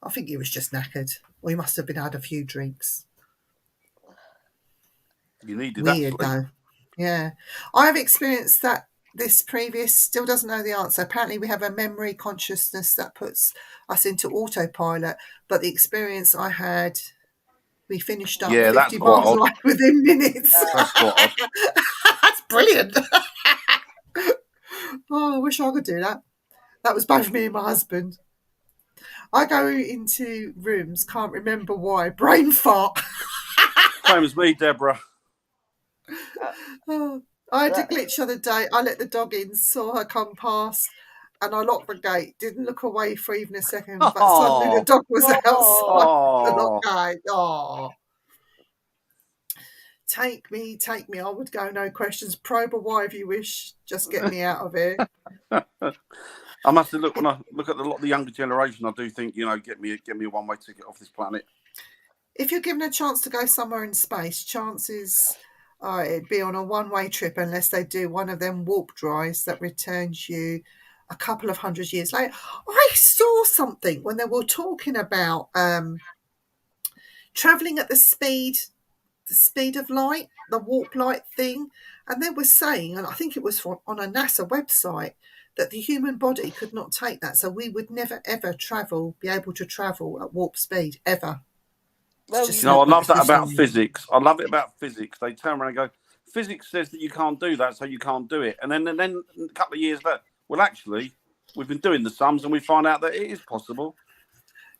I think he was just knackered. Or he must have had a few drinks. You needed Weird that. though. Yeah. I have experienced that this previous still doesn't know the answer. Apparently we have a memory consciousness that puts us into autopilot, but the experience I had, we finished up 50 miles away within minutes. That's what That's brilliant. Oh, I wish I could do that. That was both me and my husband. I go into rooms, can't remember why. Brain fart. Same as me, Deborah. I had a glitch the other day. I let the dog in, saw her come past, and I locked the gate. Didn't look away for even a second, but suddenly the dog was outside the locked gate. Oh. Take me. I would go, no questions. Probe or why if you wish. Just get me out of here. I must have looked when I look at a lot of the younger generation. I do think, get me a one-way ticket off this planet. If you're given a chance to go somewhere in space, chances are it'd be on a one-way trip unless they do one of them warp drives that returns you a couple of 100 years later. I saw something when they were talking about traveling at the speed of light, the warp light thing, and they were saying, and I think it was on a NASA website, that the human body could not take that, so we would never ever be able to travel at warp speed ever. Well, I love that about physics. I love it about physics. They turn around and go, physics says that you can't do that, so you can't do it. And then a couple of years later, well, actually, we've been doing the sums and we find out that it is possible.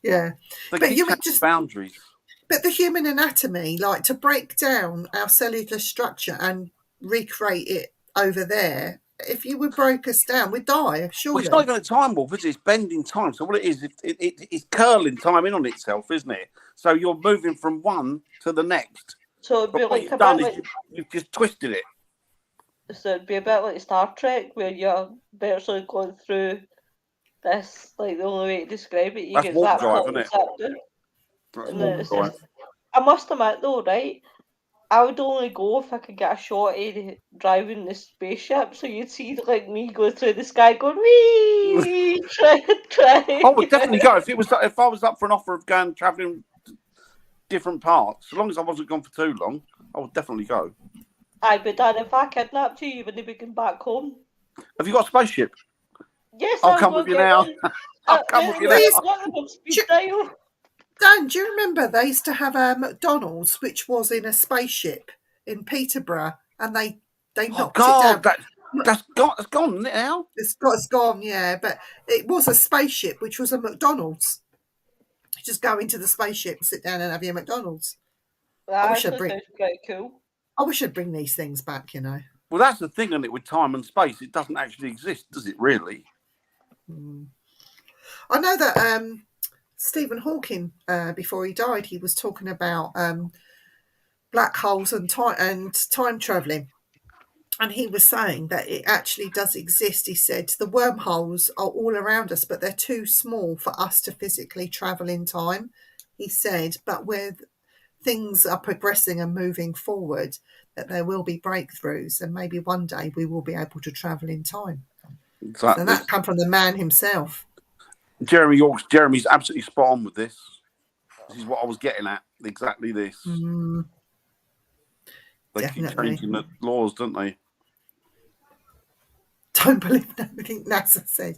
Yeah. But you would just boundaries. But the human anatomy, like to break down our cellular structure and recreate it over there, if you would break us down, we'd die, surely. Well, it's not even a time warp, is it? It's bending time. So what it is, it's curling time in on itself, isn't it? So you're moving from one to the next. So it'd be what like you've done is you've just twisted it. So it'd be a bit like Star Trek, where you're virtually going through this, like the only way to describe it, you That's get warp that drive, hot isn't it? I must admit though, right? I would only go if I could get a shot of driving the spaceship, so you'd see like me go through the sky going wee, try. I would definitely go if I was up for an offer of going travelling different parts. As long as I wasn't gone for too long, I would definitely go. Aye, but Dan, if I kidnapped you, you wouldn't be going back home. Have you got a spaceship? Yes, I'll come with you now. I'll come with you now. Dan, do you remember they used to have a McDonald's which was in a spaceship in Peterborough, and they knocked it down. That's gone, isn't it now? It's gone, yeah. But it was a spaceship which was a McDonald's. You just go into the spaceship and sit down and have your McDonald's. That sounds pretty cool. I wish I'd bring these things back, you know. Well, that's the thing, isn't it, with time and space? It doesn't actually exist, does it, really? I know that Stephen Hawking, before he died, he was talking about black holes and time travelling. And he was saying that it actually does exist. He said the wormholes are all around us, but they're too small for us to physically travel in time. He said, but where things are progressing and moving forward, that there will be breakthroughs, and maybe one day we will be able to travel in time. Exactly. And that come from the man himself. Jeremy's absolutely spot on with this. This is what I was getting at. Exactly this. They Definitely. keep changing the laws, don't they? Don't believe everything NASA says.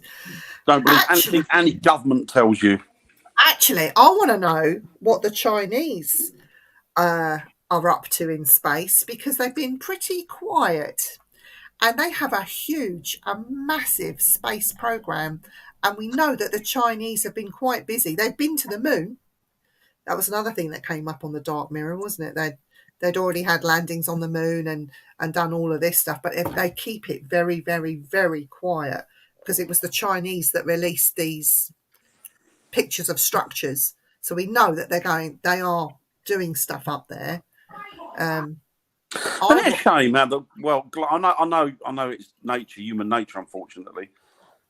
Don't believe anything any government tells you. Actually, I want to know what the Chinese are up to in space, because they've been pretty quiet, and they have a massive space program. And we know that the Chinese have been quite busy. They've been to the moon. That was another thing that came up on the Dark Mirror, wasn't it? They'd already had landings on the moon and done all of this stuff, but they keep it very, very, very quiet, because it was the Chinese that released these pictures of structures. So we know that they are doing stuff up there. Isn't it a shame how I know it's nature, human nature, unfortunately.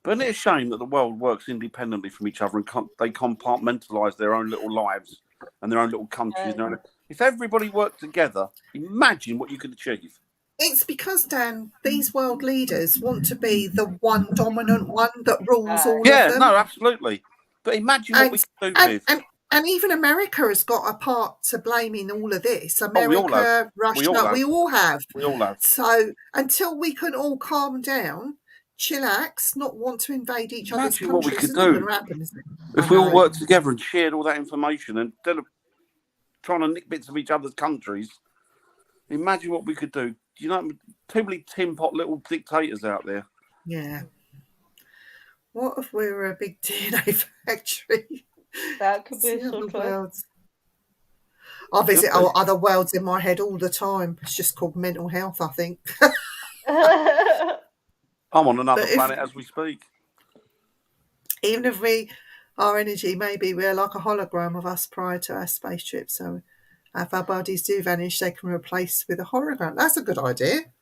But isn't it a shame that the world works independently from each other and they compartmentalise their own little lives and their own little countries? If everybody worked together, imagine what you could achieve. It's because, Dan, these world leaders want to be the one dominant one that rules all of them. Yeah, no, absolutely. But imagine what we could do with. And even America has got a part to blame in all of this. America, Russia, we all have. So until we can all calm down, chillax, not want to invade each other's countries, what we could do if we all worked together and shared all that information, and instead of trying to nick bits of each other's countries, imagine what we could do. You know, too many tin pot little dictators out there. Yeah. What if we were a big DNA factory? That could be so true. I visit other worlds in my head all the time. It's just called mental health, I think. I'm on another planet as we speak. Even if our energy, maybe we're like a hologram of us prior to our space trip. So if our bodies do vanish, they can replace with a hologram. That's a good idea.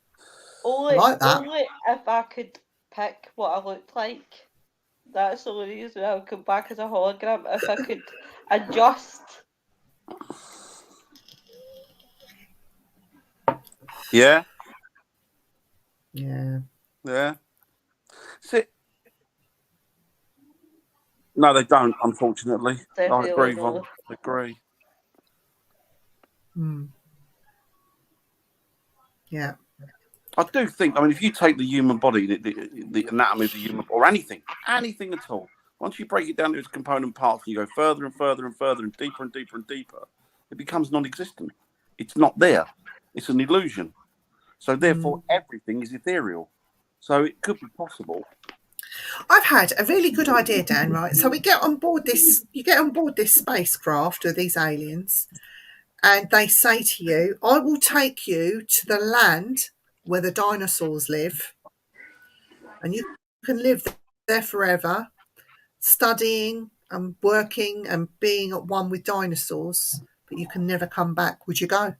I like that. Only if I could pick what I looked like. That's the only reason I would come back as a hologram. If I could adjust. Yeah. Yeah. Yeah. See, no, they don't, unfortunately. Definitely I agree, not. Ron. I agree. Yeah. I do think, if you take the human body, the anatomy of the human, or anything at all, once you break it down to its component parts and you go further and further and further and deeper and deeper and deeper, it becomes non-existent. It's not there. It's an illusion. So therefore, everything is ethereal. So it could be possible. I've had a really good idea, Dan, right? So you get on board this spacecraft with these aliens, and they say to you, I will take you to the land where the dinosaurs live, and you can live there forever, studying and working and being at one with dinosaurs, but you can never come back. Would you go?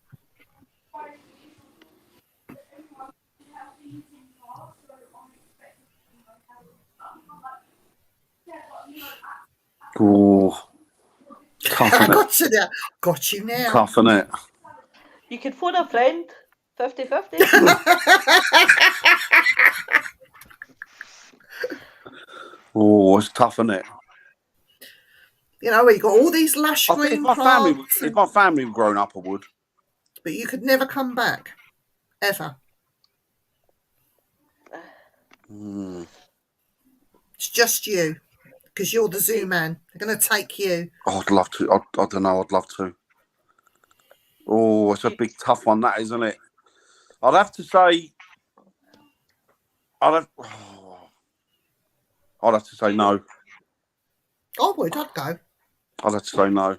Oh, tough, got you now. Tough, isn't it? You could phone a friend, 50-50. Oh, it's tough, isn't it? You know, you got all these lush green plants. If my family were grown up, I would. But you could never come back, ever. It's just you. because you're the zoo man. They're going to take you. Oh, I'd love to. I don't know. I'd love to. Oh, it's a big tough one, that, isn't it? I'd have to say. I'd have to say no. I would. I'd go. I'd have to say no.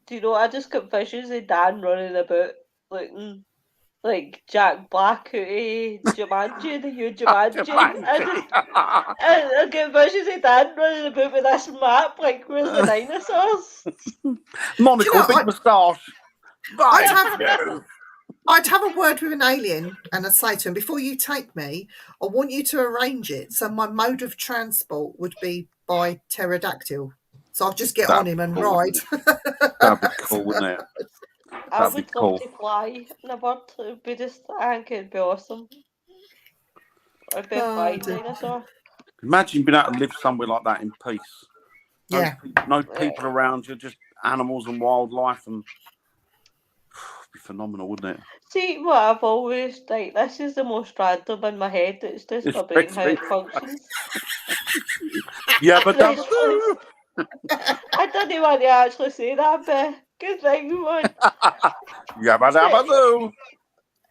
Do you know, I just got visions of Dan running about looking like Jack Black out of Jumanji, the new Jumanji. I get visions of Dan running about with this map, like, where's the dinosaurs? Monocle, big moustache. I'd have a word with an alien and I'd say to him, before you take me, I want you to arrange it so my mode of transport would be by pterodactyl. So I'll just get on him and ride. That'd be cool, wouldn't it? I would love to fly in a bird. It would be just, I think it'd be awesome. I'd be a flying dinosaur. Imagine being able to live somewhere like that in peace. Yeah. No people around you, just animals and wildlife, and it'd be phenomenal, wouldn't it? See, what I've always, like, this is the most random in my head. It's just my brain, how it functions. Yeah, but that's I didn't want to actually say that, but good thing, man. Yeah, but do.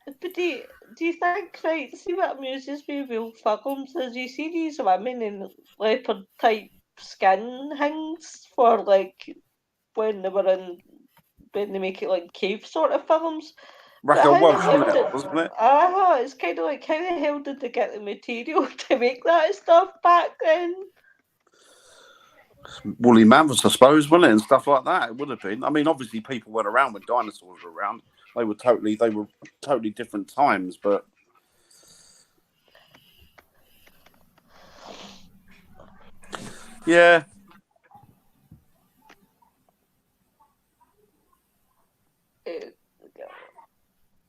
But do you think, right, see what amuses me with films is you see these women in leopard type skin things for, like, when they make it like cave sort of films. Wasn't it? It's kind of like, how the hell did they get the material to make that stuff back then? Woolly mammoths, I suppose, wasn't it, and stuff like that. It would have been. I mean, obviously, people weren't around when dinosaurs were around. They were totally different times, but yeah.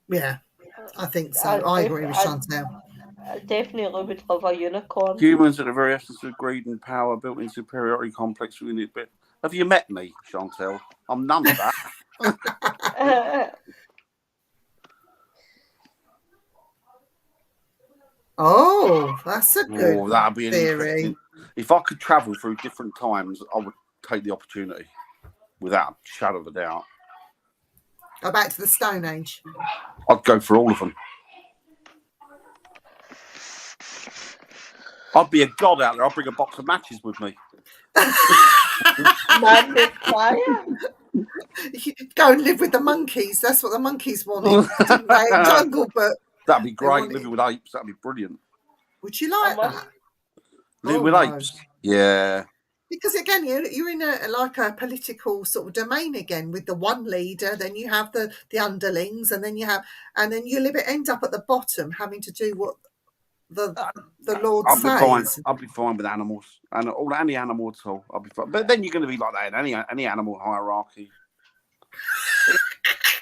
Yeah, I think so. I agree with Chantel. I definitely would love a unicorn. Humans are the very essence of greed and power, built-in superiority complex. We need a bit. Have you met me, Chantel? I'm none of that. Oh, that's a good that'd be theory. If I could travel through different times, I would take the opportunity, without a shadow of a doubt. Go back to the Stone Age. I'd go for all of them. I'd be a god out there. I'd bring a box of matches with me. Man, fire. Go and live with the monkeys. That's what the monkeys wanted, didn't they? Jungle Book. That'd be great. Living with apes. That'd be brilliant. Would you like that? Living with apes? Yeah. Because again, you're in a political sort of domain again with the one leader. Then you have the underlings, and then you end up at the bottom having to do what the Lord says. I'll be fine with animals and any animal at all. I'll be fine. But then you're going to be like that in any animal hierarchy.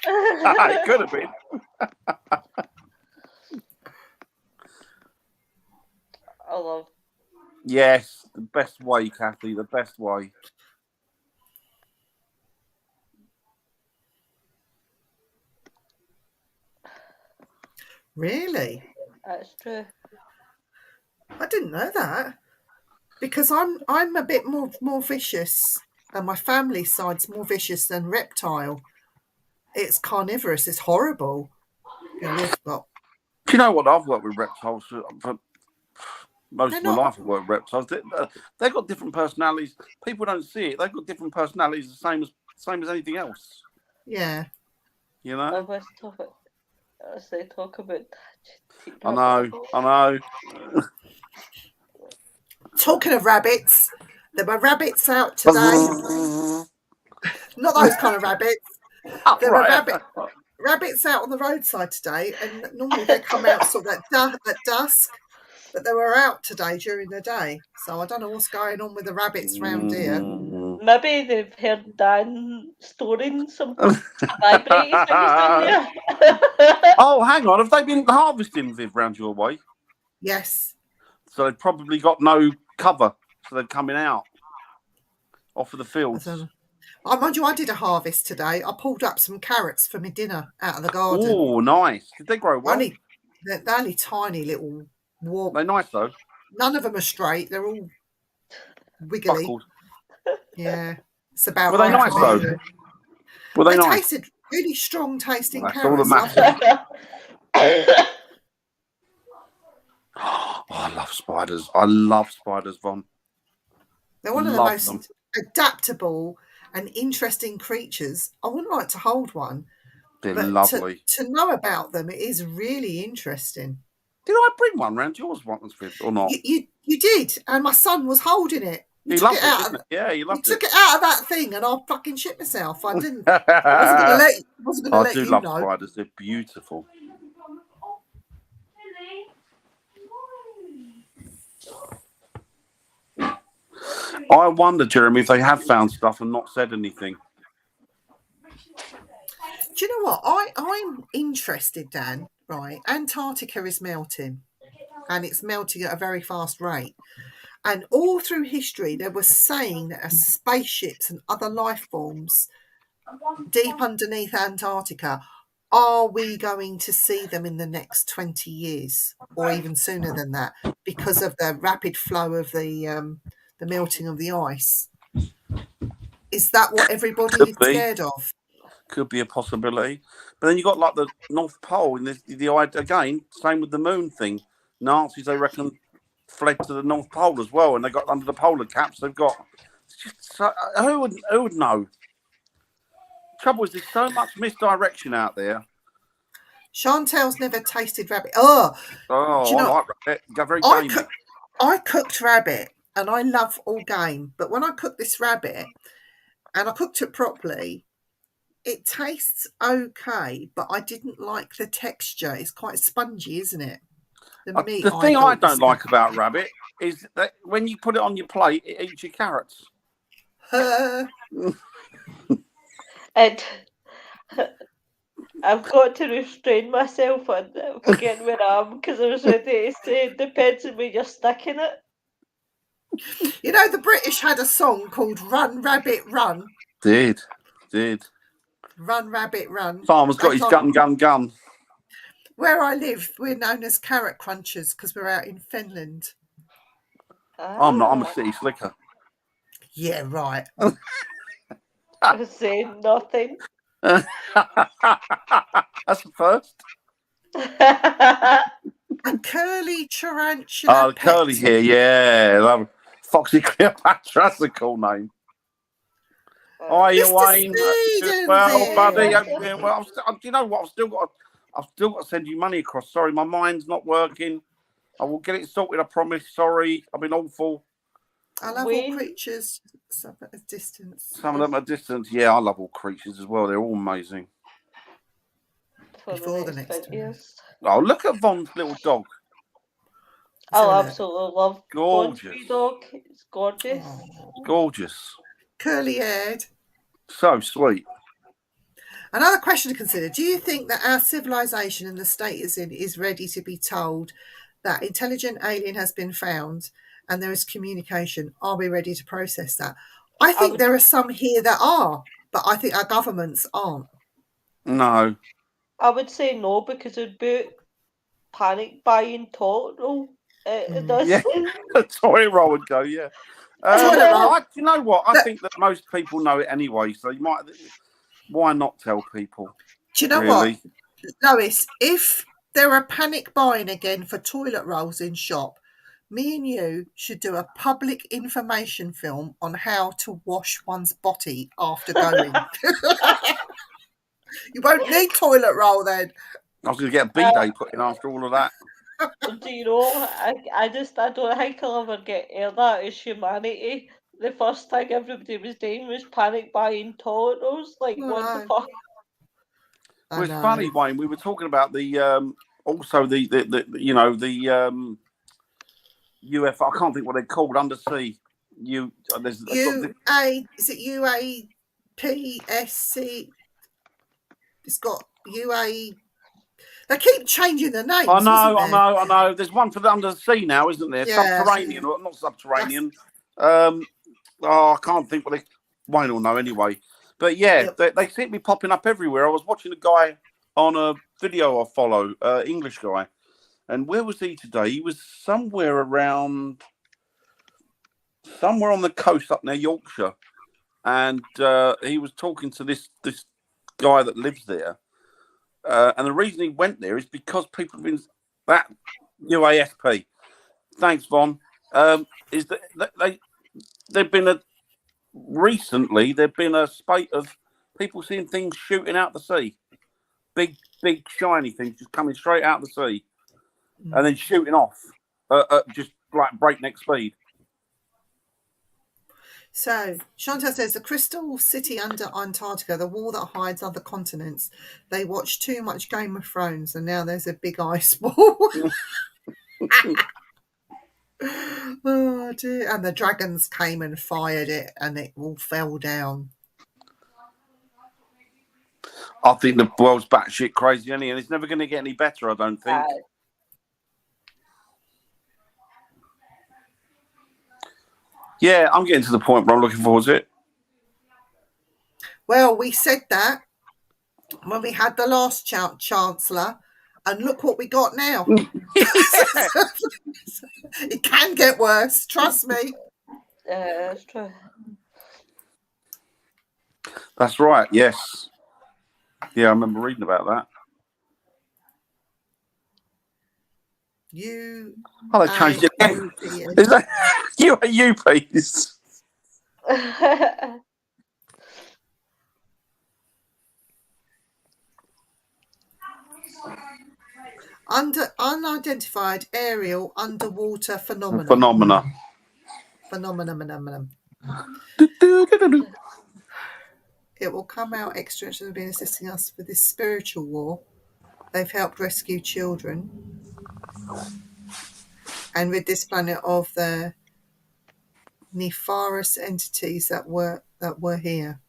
It could have been. I love. Yes, the best way, Kathy. The best way. Really? That's true. I didn't know that, because I'm a bit more vicious, and my family side's more vicious than reptile. It's carnivorous. It's horrible. Do you know what? I've worked with reptiles for most of my life. I've worked with reptiles. They've got different personalities. People don't see it. They've got different personalities, the same as anything else. Yeah. You know. They talk about. I know. Talking of rabbits, there were rabbits out today. Not those kind of rabbits. There were rabbits out on the roadside today, and normally they come out sort of at dusk, but they were out today during the day. So I don't know what's going on with the rabbits round here. Maybe they've heard Dan storing some vibrating things down there. Oh, hang on. Have they been harvesting, Viv, round your way? Yes. So they've probably got no cover, so they're coming out off of the fields. Mind you, I did a harvest today. I pulled up some carrots for my dinner out of the garden. Oh, nice. Did they grow well? They're only tiny little warp. They're nice, though. None of them are straight. They're all wiggly. Buckled. Yeah, it's about Were they right nice for though? me. Were they They nice? tasted really strong tasting That's all that carrots. matters. Oh, I love spiders. I love spiders, Von. They're one of the Love most them. adaptable and interesting creatures. I wouldn't like to hold one, They're but lovely. to know about them, it is really interesting. Did I bring one round yours once, or not? You did, and my son was holding it. He loved it, didn't he? Yeah, he loved it. He took it out of that thing, and I fucking shit myself. I didn't. I wasn't going to let. I do love spiders. They're beautiful. I wonder, Jeremy, if they have found stuff and not said anything. Do you know what? I'm interested, Dan. Right, Antarctica is melting, and it's melting at a very fast rate. And all through history, they were saying that spaceships and other life forms deep underneath Antarctica, are we going to see them in the next 20 years or even sooner than that because of the rapid flow of the melting of the ice? Is that what everybody is scared of? Could be a possibility. But then you got like the North Pole, and again, same with the moon thing. Nazis, they reckon, fled to the North Pole as well, and they got under the polar caps. They've got who would know? Trouble is, there's so much misdirection out there. Chantel's never tasted rabbit. Oh, do you know, I like rabbit. Go very gamey. I cooked rabbit, and I love all game. But when I cooked this rabbit, and I cooked it properly, it tastes okay, but I didn't like the texture. It's quite spongy, isn't it? The thing I don't like about rabbit is that when you put it on your plate, it eats your carrots. And I've got to restrain myself and forgetting where I am because I was ready to say it depends on where you're sticking it. You know, the British had a song called Run, Rabbit, Run. Did. Run, Rabbit, Run. Farmer's got his gun. Where I live, we're known as carrot crunchers because we're out in Finland. I'm not. I'm a city slicker. Yeah, right. I was saying nothing. That's the first. A curly tarantula. Oh, curly here, yeah. Love Foxy Cleopatra. That's a cool name. Hi, Wayne. Well, buddy. Well, do you know what? I've still got to send you money across. Sorry, my mind's not working. I will get it sorted. I promise. Sorry, I've been awful. I love all creatures. Some at a distance. Some of them at a distance. Yeah, I love all creatures as well. They're all amazing. Before the next years. Oh, look at Von's little dog. I absolutely love gorgeous dog. It's gorgeous. Gorgeous. Curly haired. So sweet. Another question to consider. Do you think that our civilization and the state it's in is ready to be told that intelligent alien has been found and there is communication? Are we ready to process that? I think there are some here that are, but I think our governments aren't. No. I would say no because it'd be panic buying total. Yeah, toilet roll would go, yeah. You know what? I think that most people know it anyway, so you might. Why not tell people? Do you know what, Lois? If there are panic buying again for toilet rolls in shop, me and you should do a public information film on how to wash one's body after going. You won't need toilet roll then. I was going to get a bidet put in after all of that. Do you know? I don't think I'll ever get that as humanity. The first thing everybody was doing was panic buying toilet rolls. Like, what the fuck? Well, it's funny, Wayne. We were talking about the also the UFO. I can't think what they're called. Undersea. Is it UAPSC? It's got UA. They keep changing the names. I know. There's one for the under the sea now, isn't there? Yeah. Subterranean, not subterranean. I can't think what they. Wayne will know anyway. But yeah, they seem to be popping up everywhere. I was watching a guy on a video I follow, English guy, and where was he today? He was somewhere around somewhere on the coast up near Yorkshire, and he was talking to this guy that lives there, and the reason he went there is because people have been that UASP. Thanks, Von. Is that there've been recently there've been a spate of people seeing things shooting out the sea, big shiny things just coming straight out the sea, and then shooting off at just like breakneck speed. So Chantal says the crystal city under Antarctica, the wall that hides other continents. They watched too much Game of Thrones, and now there's a big ice wall. Oh dear! And the dragons came and fired it, and it all fell down. I think the world's batshit crazy, and it's never going to get any better. I don't think. Yeah, I'm getting to the point where I'm looking forward to it. Well, we said that when we had the last Chancellor, and look what we got now. It can get worse, trust me. That's true. That's right, yes. Yeah, I remember reading about that. Oh, they changed it. Is that UPs? Unidentified aerial underwater phenomena. Phenomenon. It will come out extraterrestrials have been assisting us with this spiritual war. They've helped rescue children and rid this planet of the nefarious entities that were here.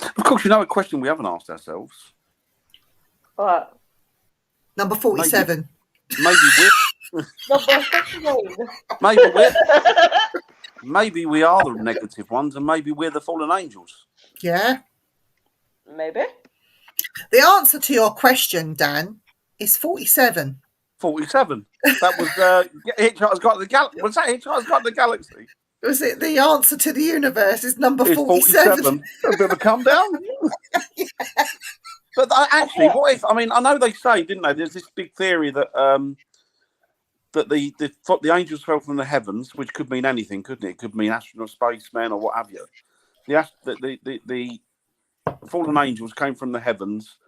Of course, you know a question we haven't asked ourselves. What? Number 47. Maybe we are the negative ones, and maybe we're the fallen angels. Yeah. Maybe. The answer to your question, Dan, is 47. 47. That was Hitchhiker's Guide to the Galaxy. Was that Hitchhiker's Guide to the Galaxy? Was it the answer to the universe? Is number 47? A bit of a come down. Yeah. But actually, what if? I mean, I know they say, didn't they? There's this big theory that that the angels fell from the heavens, which could mean anything, couldn't it? It could mean astronaut, spacemen, or what have you. The fallen angels came from the heavens,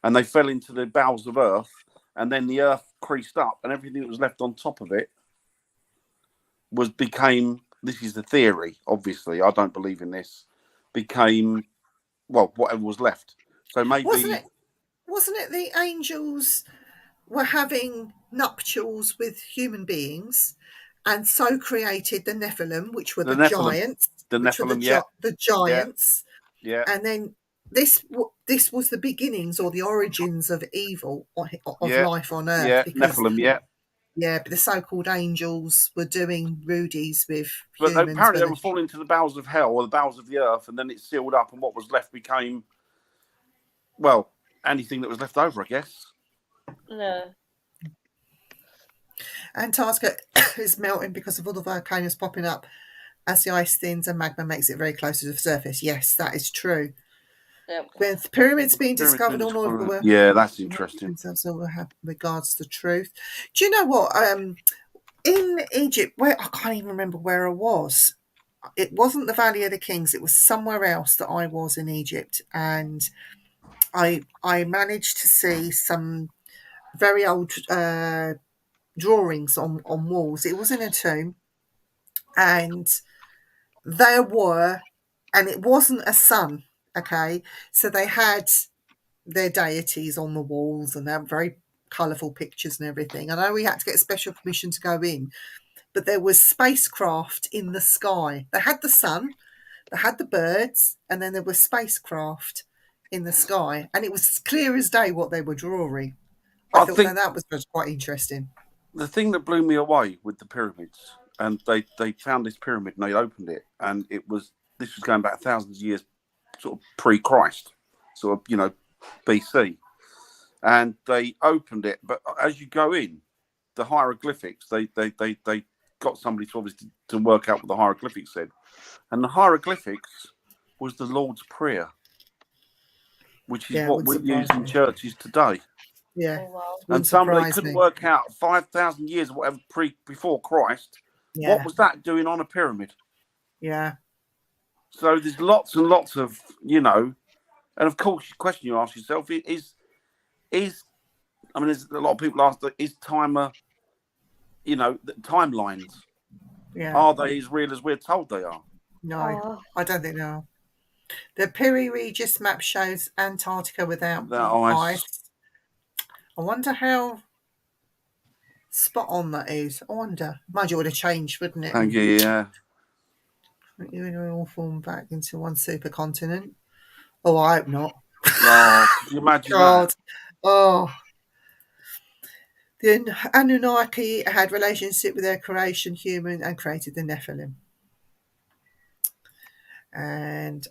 and they fell into the bowels of earth, and then the earth creased up, and everything that was left on top of it became. This is the theory. Obviously, I don't believe in this. Became whatever was left. So maybe wasn't it the angels were having nuptials with human beings, and so created the Nephilim, which were the giants. The Nephilim, the giants. Yeah. And then this was the beginnings or the origins of evil of life on Earth. Yeah. Because, Nephilim. Yeah. Yeah, but the so-called angels were doing rudies with humans. But apparently they were falling into the bowels of hell or the bowels of the earth, and then it sealed up, and what was left became, anything that was left over, I guess. No. Antarctica is melting because of all the volcanoes popping up as the ice thins and magma makes it very close to the surface. Yes, that is true. Yep. With pyramids being discovered all over the world. Yeah, that's interesting. Regards to truth. Do you know what? In Egypt, where I can't even remember where I was. It wasn't the Valley of the Kings. It was somewhere else that I was in Egypt, and I managed to see some very old drawings on walls. It was in a tomb, and it wasn't a sun. Okay, so they had their deities on the walls, and they had very colourful pictures and everything. I know we had to get special permission to go in, but there was spacecraft in the sky. They had the sun, they had the birds, and then there was spacecraft in the sky, and it was as clear as day what they were drawing. I thought that was quite interesting. The thing that blew me away with the pyramids, and they found this pyramid and they opened it, and this was going back thousands of years, sort of pre-Christ, sort of BC, and they opened it. But as you go in, the hieroglyphics they got somebody to obviously to work out what the hieroglyphics said, and the hieroglyphics was the Lord's Prayer, which is what we use in churches today. Yeah, Oh, wow. And somebody couldn't work out 5,000 years or whatever before Christ. Yeah. What was that doing on a pyramid? Yeah. So there's lots and lots of, and of course, the question you ask yourself is, I mean, there's a lot of people ask, is timer, timelines, are they as real as we're told they are? No, I don't think they are. The Piri Regis map shows Antarctica without ice. I wonder how spot on that is. I wonder. Mind you, it would have changed, wouldn't it? Thank you, yeah. You all formed back into one supercontinent. Oh, I hope not. Oh, could you imagine that? Oh. The Anunnaki had relationship with their creation human and created the Nephilim. And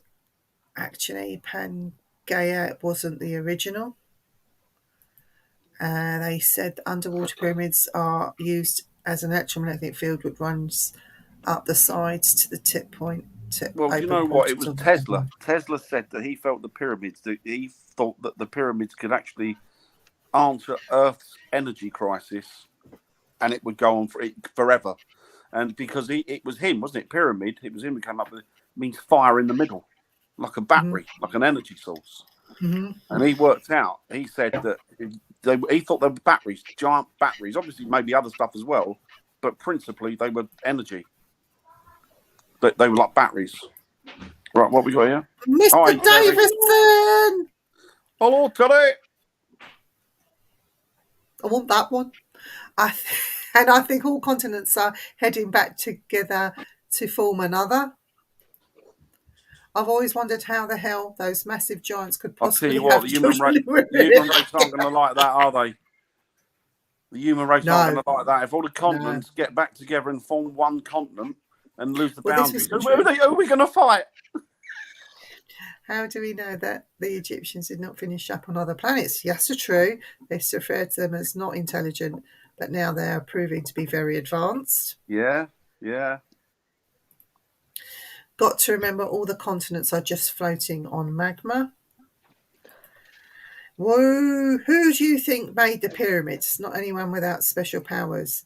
actually, Pangaea wasn't the original. They said underwater pyramids are used as an electromagnetic field which runs up the sides to the tip point. Well, you know what? It was Tesla. Tesla said that he thought that the pyramids could actually answer Earth's energy crisis, and it would go on forever. And because it was him, wasn't it? Pyramid. It was him who came up with it. Means fire in the middle, like a battery, like an energy source. Mm-hmm. And he worked out. He said that he thought they were batteries, giant batteries. Obviously, maybe other stuff as well, but principally they were energy. They were like batteries. Right, what we got here? Mr. Davison! Hello, Teddy! I want that one. And I think all continents are heading back together to form another. I've always wondered how the hell those massive giants could possibly have the human race aren't going to like that, are they? The human race aren't going to like that. If all the continents get back together and form one continent and lose the boundaries, who are we going to fight? How do we know that the Egyptians did not finish up on other planets? Yes, it's true. They referred to them as not intelligent, but now they are proving to be very advanced. Yeah, yeah. Got to remember all the continents are just floating on magma. Whoa, who do you think made the pyramids? Not anyone without special powers.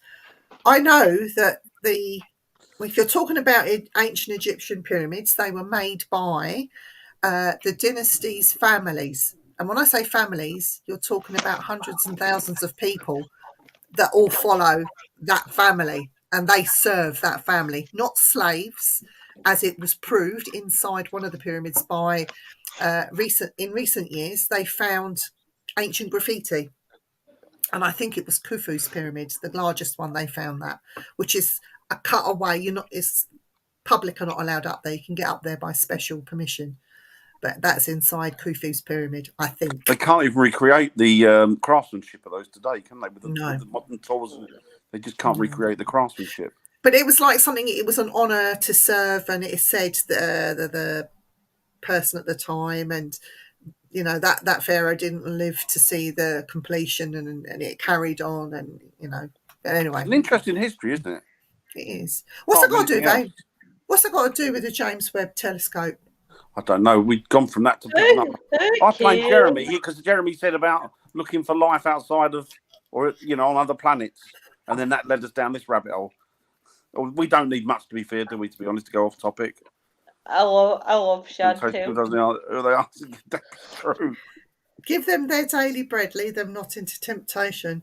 I know that if you're talking about ancient Egyptian pyramids, they were made by the dynasty's families. And when I say families, you're talking about hundreds and thousands of people that all follow that family and they serve that family, not slaves, as it was proved inside one of the pyramids by in recent years. They found ancient graffiti, and I think it was Khufu's pyramid, the largest one. They found that, which is a cutaway. It's public are not allowed up there. You can get up there by special permission, but that's inside Khufu's pyramid, I think. They can't even recreate the craftsmanship of those today, can they? With the modern tools, they just can't recreate the craftsmanship. But it was like something. It was an honour to serve, and it said the person at the time, and that pharaoh didn't live to see the completion, and it carried on, and anyway. It's an interesting history, isn't it? It is. What's it got to do, babe? What's it got to do with the James Webb Telescope? I don't know. We've gone from that to picking up. I blamed Jeremy because Jeremy said about looking for life outside of, or on other planets, and then that led us down this rabbit hole. We don't need much to be feared, do we? To be honest, to go off topic. I love Chantel. That's true. Give them their daily bread, lead them not into temptation.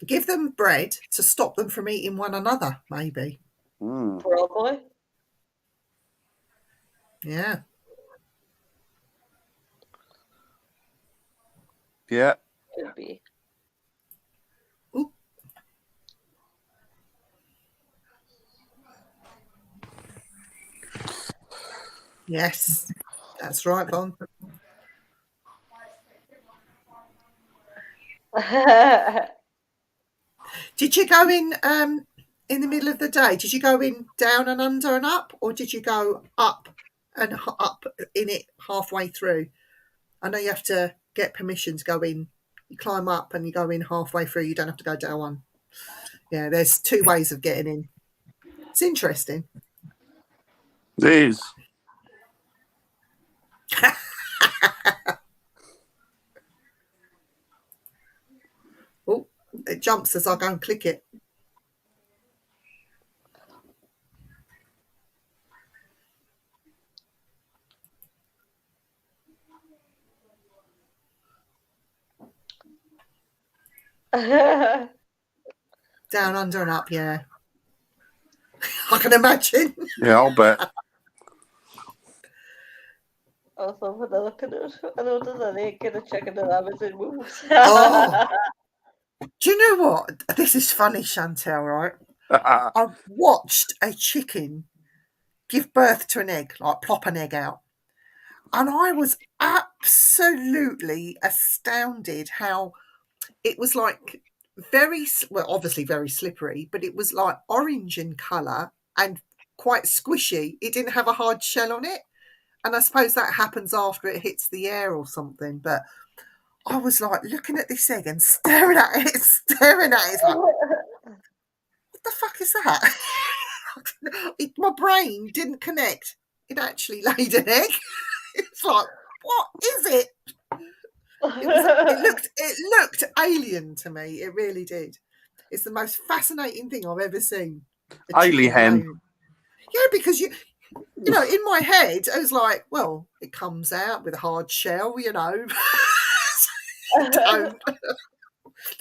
Give them bread to stop them from eating one another, maybe. Probably. Yeah. Yeah. Could be. Ooh. Yes, that's right, Von. Did you go in the middle of the day? Did you go in down and under and up, or did you go up and up in it halfway through? I know you have to get permission to go in. You climb up and you go in halfway through. You don't have to go down one. Yeah, there's two ways of getting in. It's interesting. It is. Oh, it jumps as I go and click it. Down, under, and up, yeah. I can imagine. Yeah, I'll bet. Also, when I look at it, I know there's an egg and a chicken and rabbits and moves. Oh. Do you know what? This is funny, Chantel, right? I watched a chicken give birth to an egg, like plop an egg out. And I was absolutely astounded how it was like obviously very slippery, but it was like orange in colour and quite squishy. It didn't have a hard shell on it. And I suppose that happens after it hits the air or something. But I was like looking at this egg and staring at it. It's like, what the fuck is that? My brain didn't connect. It actually laid an egg. It's like, what is it? It looked alien to me. It really did. It's the most fascinating thing I've ever seen. Alien. Yeah, because you know, in my head, I was like, well, it comes out with a hard shell, you know. Don't.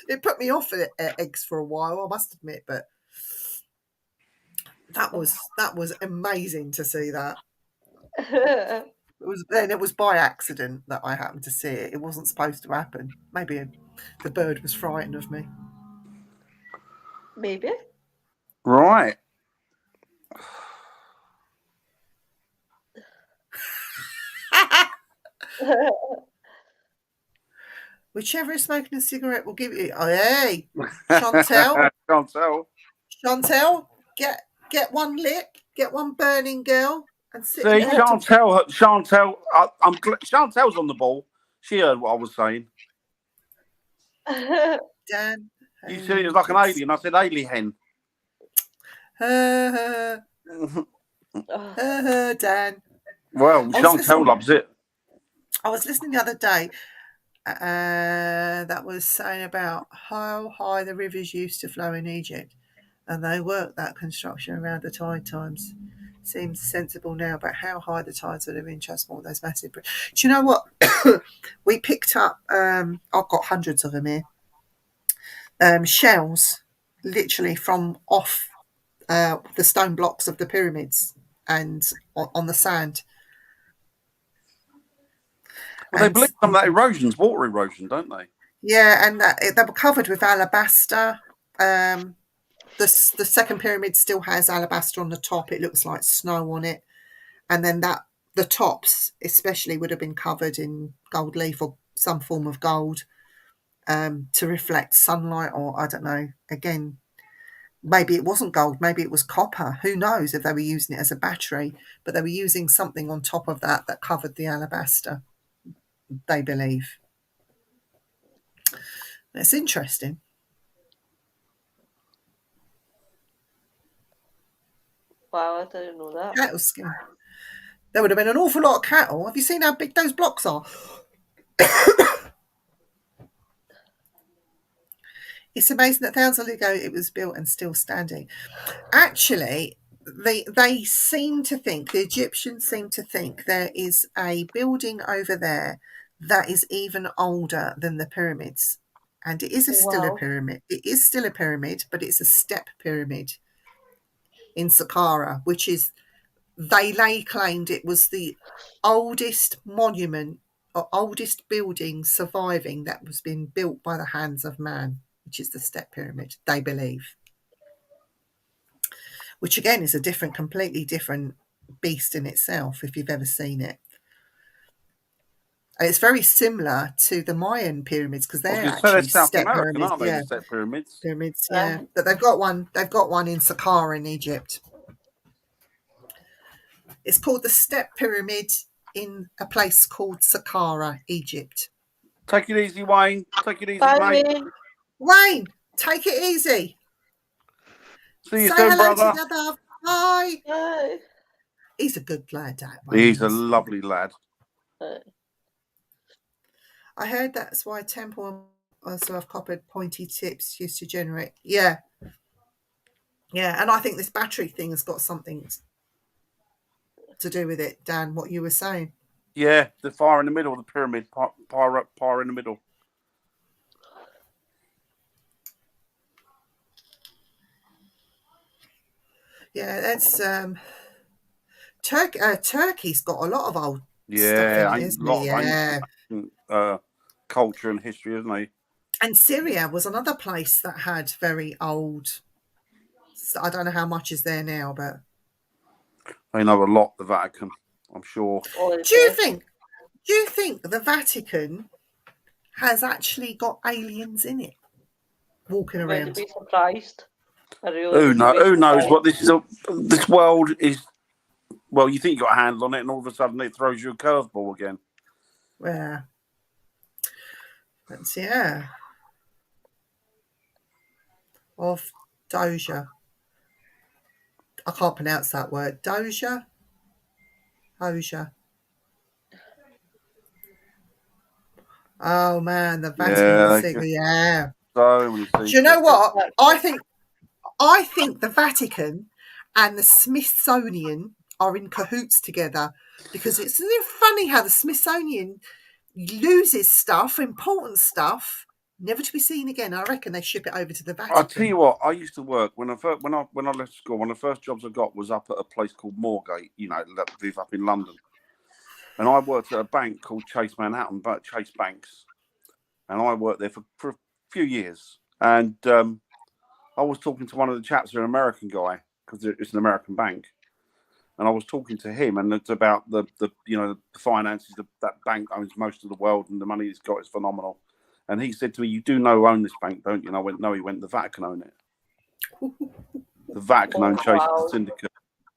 It put me off at eggs for a while, I must admit, but that was amazing to see that. It was by accident that I happened to see it. It wasn't supposed to happen. Maybe the bird was frightened of me. Maybe. Right. Whichever is smoking a cigarette will give you. Oh, hey, Chantel. Chantel, get one lit, get one burning, girl, and sit. See, Chantel. Chantel's on the ball. She heard what I was saying. Dan, you said it was like an alien. I said alien. Dan. Well, Chantel loves it. I was listening the other day. That was saying about how high the rivers used to flow in Egypt, and they worked that construction around the tide times. Seems sensible now, but how high the tides would have been transport those massive. Do you know what? We picked up. I've got hundreds of them here. Shells, literally from off the stone blocks of the pyramids and on the sand. Well, they believe some of that erosion's water erosion, don't they? Yeah, and they were covered with alabaster. The second pyramid still has alabaster on the top. It looks like snow on it. And then the tops especially would have been covered in gold leaf or some form of gold to reflect sunlight, or I don't know. Again, maybe it wasn't gold, maybe it was copper. Who knows if they were using it as a battery, but they were using something on top of that covered the alabaster, they believe. That's interesting. Wow, I didn't know that. Cattle skin. There would have been an awful lot of cattle. Have you seen how big those blocks are? It's amazing that thousands ago it was built and still standing. Actually, they seem to think, the Egyptians seem to think there is a building over there that is even older than the pyramids. And it is still a pyramid. It is still a pyramid, but it's a step pyramid in Saqqara, which is, they claimed it was the oldest monument or oldest building surviving that was being built by the hands of man, which is the step pyramid, they believe. Which again is a completely different beast in itself, if you've ever seen it. And it's very similar to the Mayan pyramids because they're actually step pyramids. Aren't they? The step pyramids. Pyramids, yeah. But they've got one in Saqqara in Egypt. It's called the Step Pyramid in a place called Saqqara, Egypt. Take it easy, Wayne. Take it easy, mate. Wayne, take it easy. See you soon, brother. Hi. Aye. He's a good lad, that He's a Wayne's. lovely lad. I heard that's why Temple also have copied pointy tips used to generate. Yeah. Yeah, and I think this battery thing has got something to do with it, Dan, what you were saying. Yeah, the fire in the middle of the pyramid, fire in the middle. Yeah, that's Turkey's got a lot of old stuff in it, isn't it? Yeah. Culture and history, isn't he? And Syria was another place that had very old. I don't know how much is there now, but They know a lot, the Vatican, I'm sure. Do you think the Vatican has actually got aliens in it walking around? Would be surprised. Who knows what this is? This world is. Well, you think you got a handle on it, and all of a sudden it throws you a curveball again. Yeah. But yeah. Of Doja. I can't pronounce that word. Doja? Doja. Oh man, the Vatican. Yeah. So many things. Do you know what? I think the Vatican and the Smithsonian are in cahoots together, because it's funny how the Smithsonian loses stuff, important stuff, never to be seen again. I reckon they ship it over to the Vatican. I'll tell you what, I used to work when I left school. One of the first jobs I got was up at a place called Moorgate, live up in London. And I worked at a bank called Chase Manhattan, but Chase Banks. And I worked there for a few years. And I was talking to one of the chaps, an American guy, because it's an American bank. And I was talking to him, and it's about the finances. That bank owns most of the world, and the money it's got is phenomenal. And he said to me, "You do know who own this bank, don't you?" And I went, "No." He went, "The Vatican own it. The Vatican own Chase Syndicate."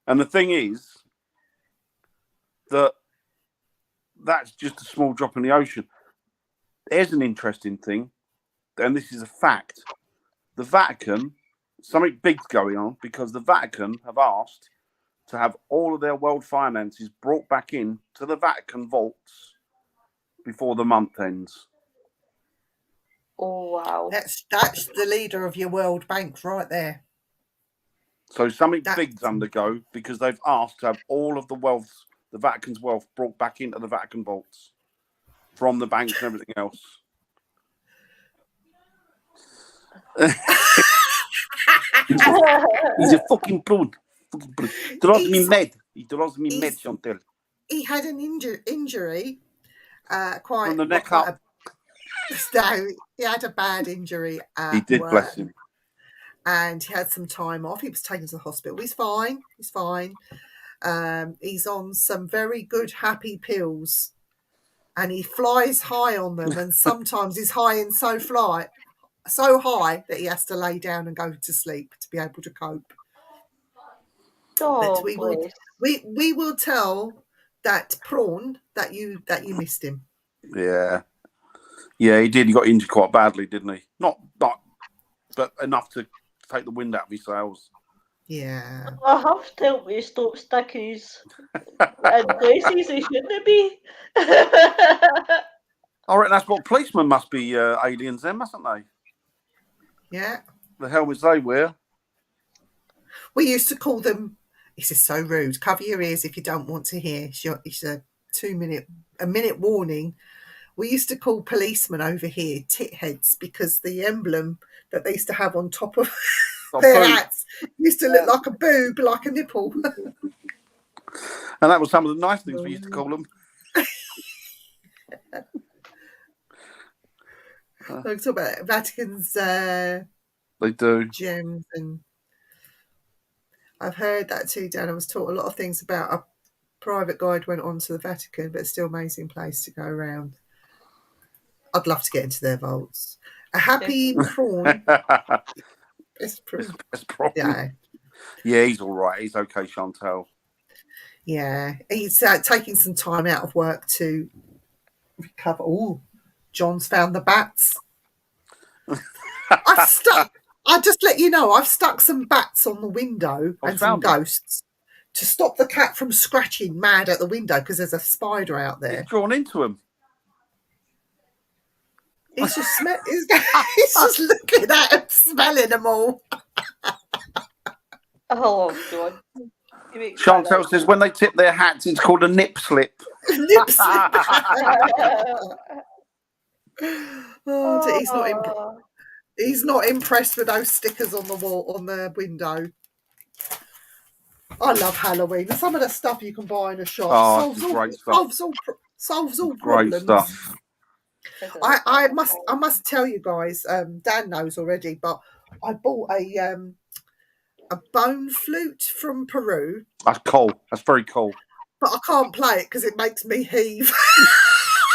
And the thing is that's just a small drop in the ocean. There's an interesting thing, and this is a fact. The Vatican, something big's going on, because the Vatican have asked to have all of their world finances brought back in to the Vatican vaults before the month ends. Oh wow! That's the leader of your World Bank right there. So something big's undergo, because they've asked to have all of the Vatican's wealth, brought back into the Vatican vaults from the banks and everything else. He's a fucking prune. He drives me mad. Chantel. He had an injury, quite from the neck up. No, he had a bad injury. He did, work, bless him. And he had some time off. He was taken to the hospital. He's fine. He's on some very good happy pills, and he flies high on them. And sometimes he's high in so high that he has to lay down and go to sleep to be able to cope. Oh, we will tell that prawn that you missed him. Yeah, he did. He got injured quite badly, didn't he? Not, but enough to take the wind out of his sails. Yeah. I have to help me stop stickies and places they shouldn't be. I reckon that's what policemen must be aliens then, mustn't they? Yeah. The helmets they wear. We used to call them. This is so rude. Cover your ears if you don't want to hear. It's a minute warning. We used to call policemen over here tit heads, because the emblem that they used to have on top of their hats used to look like a boob, like a nipple. And that was some of the nice things we used to call them. We talk about Vatican's they do gems, and I've heard that too, Dan. I was taught a lot of things about a private guide went on to the Vatican, but it's still an amazing place to go around. I'd love to get into their vaults. A happy prawn. Best prawn. Yeah. Yeah, he's all right. He's okay, Chantel. Yeah, he's taking some time out of work to recover. Oh, John's found the bats. I'll just let you know, I've stuck some bats on the window and some ghosts to stop the cat from scratching mad at the window because there's a spider out there. He's drawn into him. He's just he's just looking at him, smelling them all. Oh, God. Chantel says when they tip their hats, it's called a nip slip. Nip slip. Oh, he's not impressed with those stickers on the wall, on the window. I love Halloween. Some of the stuff you can buy in a shop solves all problems. Great stuff. I must tell you guys, Dan knows already, but I bought a bone flute from Peru. That's cool. That's very cool. But I can't play it because it makes me heave.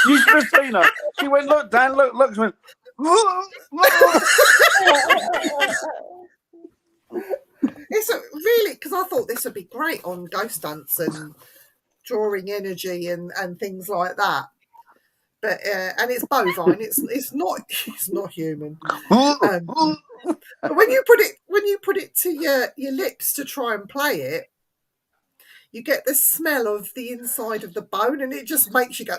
You should have seen her. She went, look, Dan, look. She went, It's really, because I thought this would be great on ghost hunts and drawing energy and things like that. But and it's bovine. It's not human. But when you put it to your lips to try and play it, you get the smell of the inside of the bone, and it just makes you go.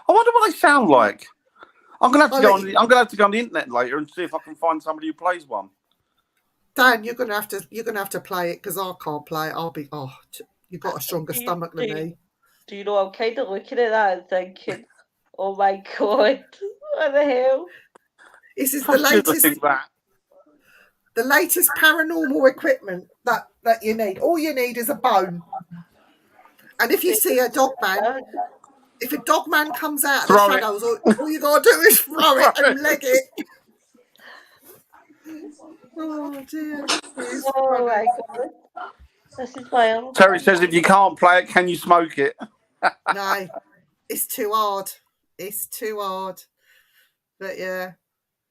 I wonder what they sound like. I'm gonna have to go on the internet later and see if I can find somebody who plays one. Dan, you're gonna have to play it because I can't play it. You've got a stronger stomach than me. Do you know, I'm kind of looking at that and thinking, oh my God, what the hell? This is the latest paranormal equipment that you need. All you need is a bone. And if you see a dog man, if a dog man comes out of the shadows, all you got to do is throw it and leg it. Oh, dear. Oh, my God. This is wild. Terry says, if you can't play it, can you smoke it? No, it's too hard. It's too hard. But, yeah.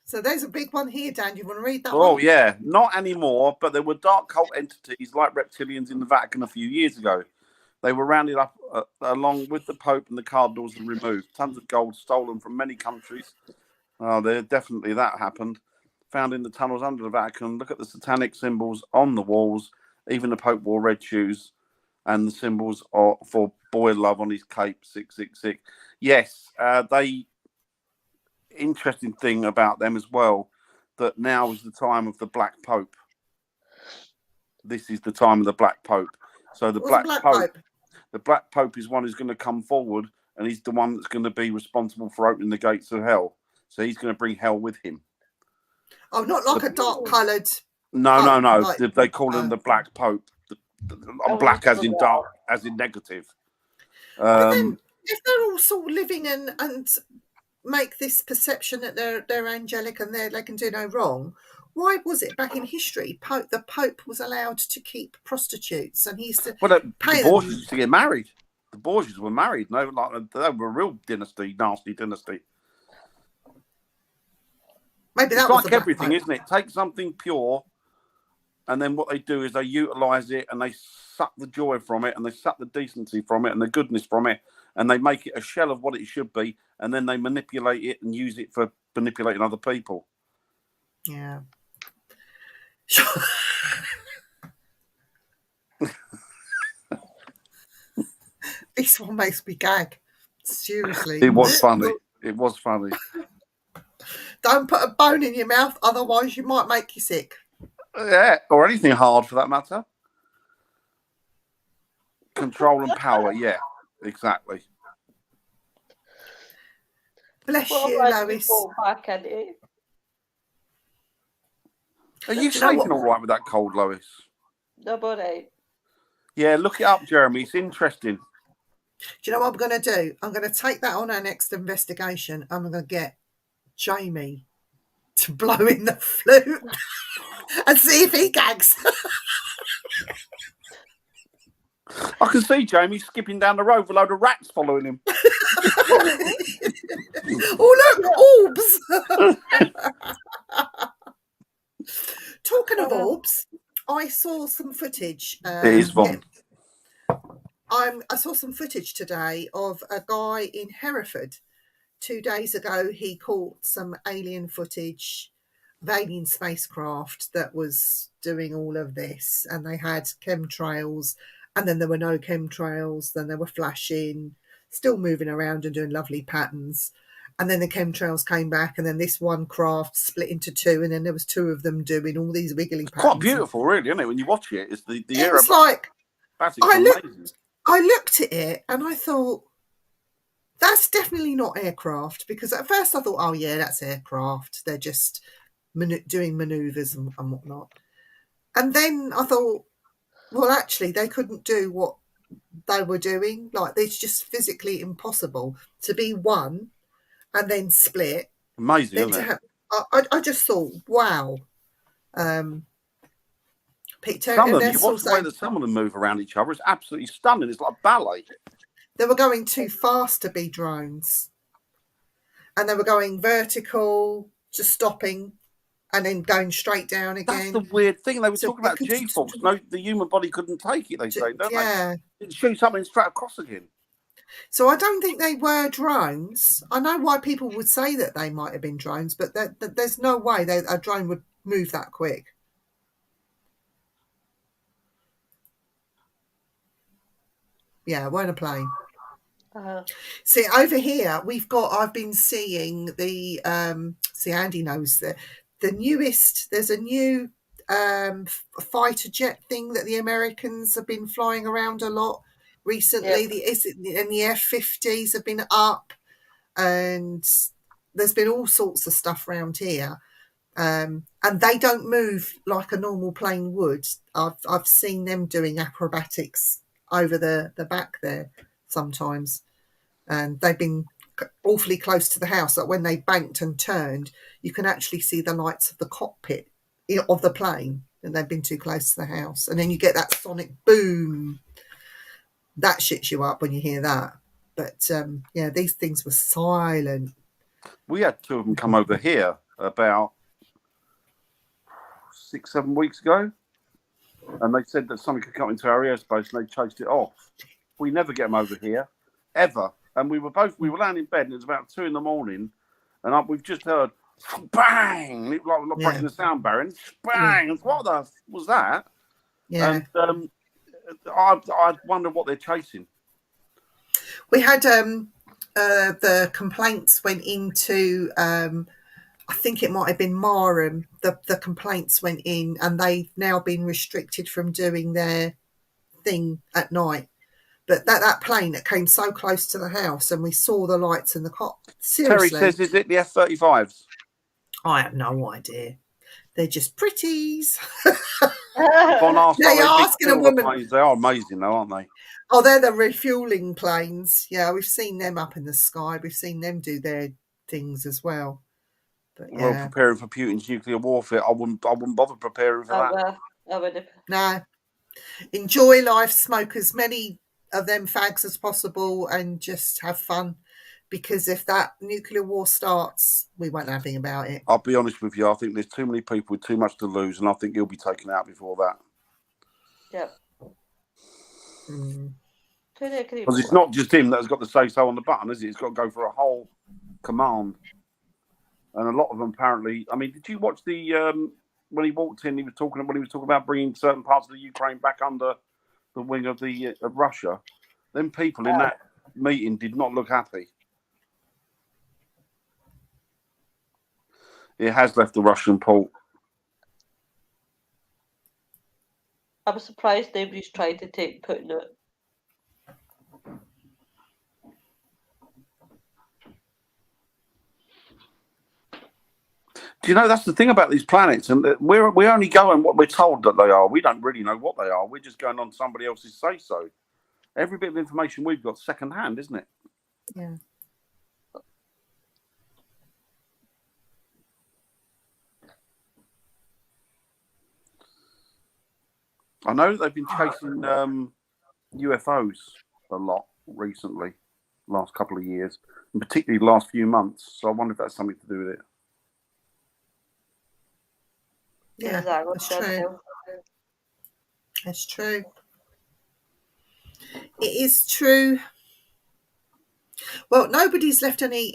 So there's a big one here, Dan. You want to read that one? Oh, yeah. Not anymore, but there were dark cult entities like reptilians in the Vatican a few years ago. They were rounded up along with the Pope and the cardinals and removed. Tons of gold stolen from many countries. Oh, definitely that happened. Found in the tunnels under the Vatican. Look at the satanic symbols on the walls. Even the Pope wore red shoes. And the symbols are for boy love on his cape, 666. Yes, interesting thing about them as well, that now is the time of the Black Pope. This is the time of the Black Pope. So the Black Pope is one who's going to come forward, and he's the one that's going to be responsible for opening the gates of hell. So he's going to bring hell with him. Oh, not like a dark-coloured. No. Like, they call him the Black Pope. Black as in dark, as in negative. But then, if they're all sort of living and make this perception that they're angelic and they can do no wrong, why was it back in history the Pope was allowed to keep prostitutes and he used to pay the Borgias used to get married. The Borgias were married. They were a real dynasty, nasty dynasty. Maybe that it's was like everything, isn't it? Take something pure, and then what they do is they utilise it and they suck the joy from it and they suck the decency from it and the goodness from it, and they make it a shell of what it should be, and then they manipulate it and use it for manipulating other people. Yeah. This one makes me gag. Seriously. It was funny. It was funny. Don't put a bone in your mouth, otherwise you might make you sick. Yeah, or anything hard for that matter. Control and power, yeah, exactly. Bless you, Lois. Are you sleeping all right with that cold, Lois? Nobody. Yeah, look it up, Jeremy. It's interesting. Do you know what I'm going to do? I'm going to take that on our next investigation. I'm going to get Jamie to blow in the flute and see if he gags. I can see Jamie skipping down the road with a load of rats following him. Oh, look, orbs! Talking of orbs, I saw some footage. It is fun. I saw some footage today of a guy in Hereford 2 days ago, he caught some alien footage of alien spacecraft that was doing all of this, and they had chemtrails, and then there were no chemtrails, then they were flashing, still moving around and doing lovely patterns. And then the chemtrails came back, and then this one craft split into two, and then there was two of them doing all these wiggly patterns. Quite beautiful, really, isn't it? When you watch it, it's the it was like I looked at it and I thought, that's definitely not aircraft, because at first I thought, oh yeah, that's aircraft. They're just doing manoeuvres and whatnot. And then I thought, well, actually, they couldn't do what they were doing. Like, it's just physically impossible to be one and then split. Amazing, isn't it? I just thought, wow. Peter, some of them, you watch the way that some of them move around each other. It's absolutely stunning. It's like ballet. They were going too fast to be drones. And they were going vertical, just stopping, and then going straight down again. That's the weird thing. They were talking about G-force. No, the human body couldn't take it, they say, don't they? It shoots something straight across again. So I don't think they were drones. I know why people would say that they might have been drones, but there's no way a drone would move that quick. Yeah, it weren't a plane. See, over here I've been seeing the see, Andy knows the newest. There's a new fighter jet thing that the Americans have been flying around a lot recently. Yep. The F-50s have been up, and there's been all sorts of stuff around here. And they don't move like a normal plane would. I've seen them doing acrobatics over the back there sometimes, and they've been awfully close to the house. That when they banked and turned, you can actually see the lights of the cockpit of the plane, and they've been too close to the house. And then you get that sonic boom. That shits you up when you hear that. But yeah, these things were silent. We had two of them come over here about 6-7 weeks ago, and they said that something could come into our airspace, and they chased it off. We never get them over here, ever. And we were laying in bed, and it was about 2 a.m, and we've just heard bang, like breaking the sound barrier, and bang. Yeah. What the was that? Yeah. And I wonder what they're chasing. We had the complaints went into I think it might have been Marham. The complaints went in, and they've now been restricted from doing their thing at night. But that plane that came so close to the house, and we saw the lights in the cockpit. Seriously. Terry says, is it the F-35s? I have no idea. They're just pretties. On our side, you're asking a woman. Planes. They are amazing, though, aren't they? Oh, they're the refueling planes. Yeah, we've seen them up in the sky. We've seen them do their things as well. But, yeah. Well, preparing for Putin's nuclear warfare, I wouldn't bother preparing for that. I would. No. Enjoy life, smoke as many of them fags as possible, and just have fun. Because if that nuclear war starts, we won't know anything about it. I'll be honest with you. I think there's too many people with too much to lose, and I think he'll be taken out before that. Yep. Because it's not just him that's got the say-so on the button, is it? It's got to go for a whole command. And a lot of them apparently... I mean, did you watch the... when he walked in, he was talking about bringing certain parts of the Ukraine back under the wing of Russia. Them people in that meeting did not look happy. It has left the Russian port. I was surprised nobody's tried to take Putin out. Do you know, that's the thing about these planets, and we're only going what we're told that they are. We don't really know what they are. We're just going on somebody else's say-so. Every bit of information we've got second-hand, isn't it? Yeah. I know they've been chasing UFOs a lot recently, last couple of years, and particularly the last few months. So I wonder if that's something to do with it. Yeah, that's true. That's true. It is true. Well, nobody's left any.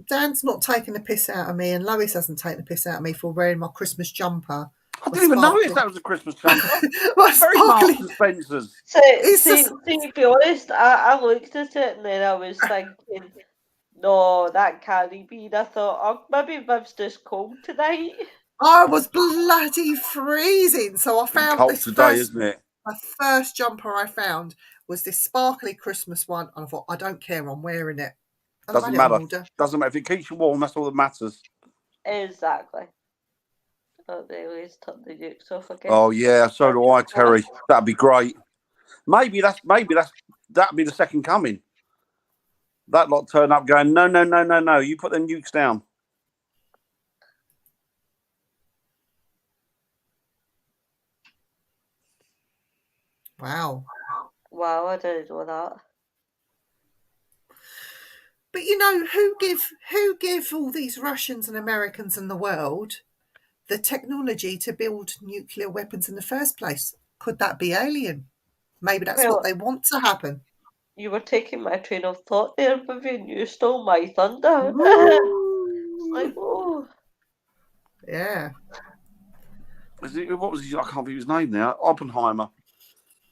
Dan's not taking the piss out of me, and Lois hasn't taken the piss out of me for wearing my Christmas jumper. I didn't even notice that was a Christmas jumper. My Very sparkly. Marks and Spencer's. To be honest, I looked at it and then I was thinking, no, that can't be. And I thought, oh, maybe Viv's just cold tonight. I was bloody freezing, so I found Cold this today, isn't it? My first jumper I found was this sparkly Christmas one, and I thought, I don't care, I'm wearing it. And Doesn't matter. Doesn't matter. If it keeps you warm, that's all that matters. Exactly. Oh, they always turn the nukes off again. Oh yeah, so do I, Terry. That'd be great. Maybe that'd be the second coming. That lot turn up going, no. You put them nukes down. Wow, I didn't know that. But you know, who give all these Russians and Americans in the world the technology to build nuclear weapons in the first place? Could that be alien? Maybe that's what they want to happen. You were taking my train of thought there, Vivian. You stole my thunder. Like, oh. Yeah. What was his? I can't think of his name now. Oppenheimer.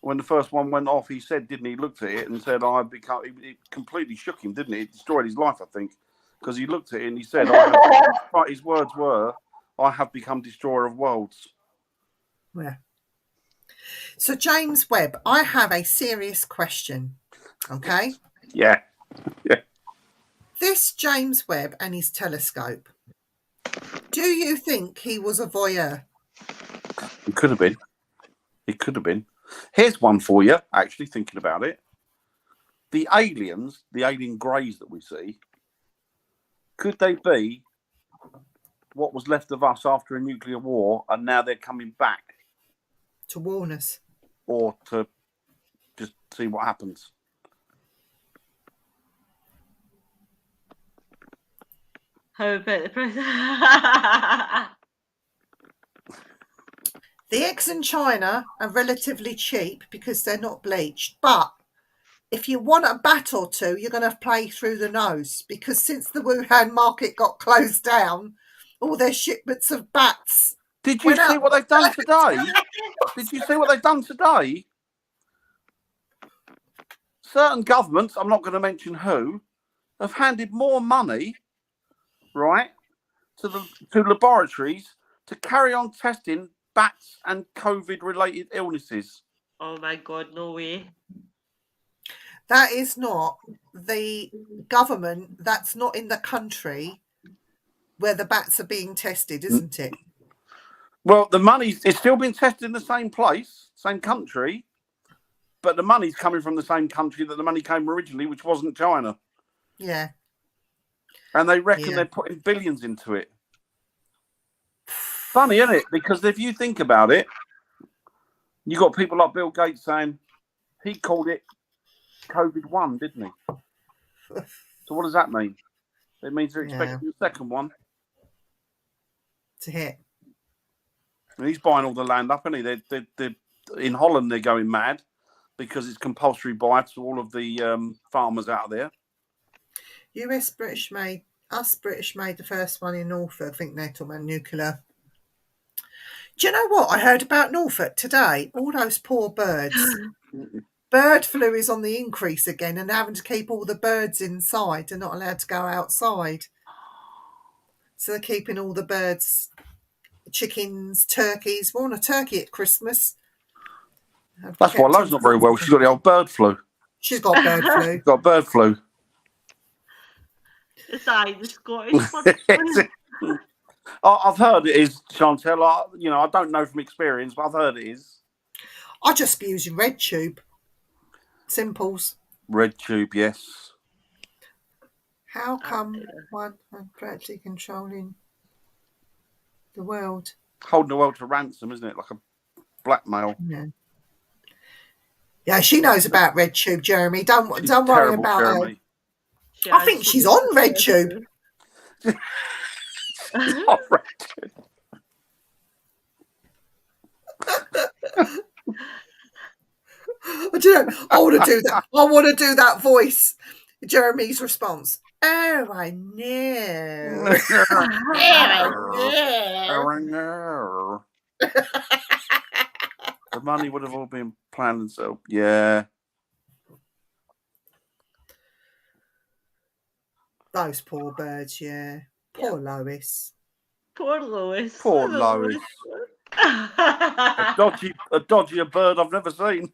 When the first one went off, he said, didn't he? Looked at it and said, it completely shook him, didn't it? It destroyed his life, I think, because he looked at it and he said, his words were, I have become destroyer of worlds. Yeah. So, James Webb, I have a serious question, okay? Yeah. This James Webb and his telescope, do you think he was a voyeur? It could have been. It could have been. Here's one for you, actually, thinking about it. The aliens, the alien greys that we see, could they be what was left of us after a nuclear war and now they're coming back? To warn us. Or to just see what happens? How about the price? The eggs in China are relatively cheap because they're not bleached. But if you want a bat or two, you're going to play through the nose, because since the Wuhan market got closed down, all their shipments of bats. Did you see what they've done today? Did you see what they've done today? Certain governments, I'm not going to mention who, have handed more money, right, to laboratories to carry on testing bats and COVID-related illnesses. Oh my God, no way. That is not the government. That's not in the country where the bats are being tested, isn't it? Well, the money is still being tested in the same place, same country, but the money's coming from the same country that the money came originally, which wasn't China. Yeah. And they reckon they're putting billions into it. Funny, isn't it? Because if you think about it, you got people like Bill Gates saying he called it COVID-1, didn't he? So what does that mean? It means they're expecting the second one to hit. And he's buying all the land up, isn't he? They're in Holland, they're going mad because it's compulsory buy to all of the farmers out there. British made the first one in Norfolk. I think they're talking about nuclear. Do you know what I heard about Norfolk today? All those poor birds. Bird flu is on the increase again, and having to keep all the birds inside. They're not allowed to go outside. So they're keeping all the birds, chickens, turkeys. We're on a turkey at Christmas. That's why Lo's not very well. She's got the old bird flu. She's got bird flu. She's got bird flu. It's the Scottish one. I've heard it is, Chantel. I don't know from experience, but I've heard it is. I just be using red tube. Simples. Red tube, yes. How come one practically controlling the world? Holding the world to ransom, isn't it? Like a blackmail. Yeah, she knows about red tube, Jeremy. Don't worry about Jeremy. her. I think she's on red tube. On red tube. I want to do that. I want to do that voice. Jeremy's response. Oh, I know. The money would have all been planned and so. Yeah. Those poor birds, yeah. Poor Lois. Poor Lois. Poor Lois. A dodgier bird I've never seen.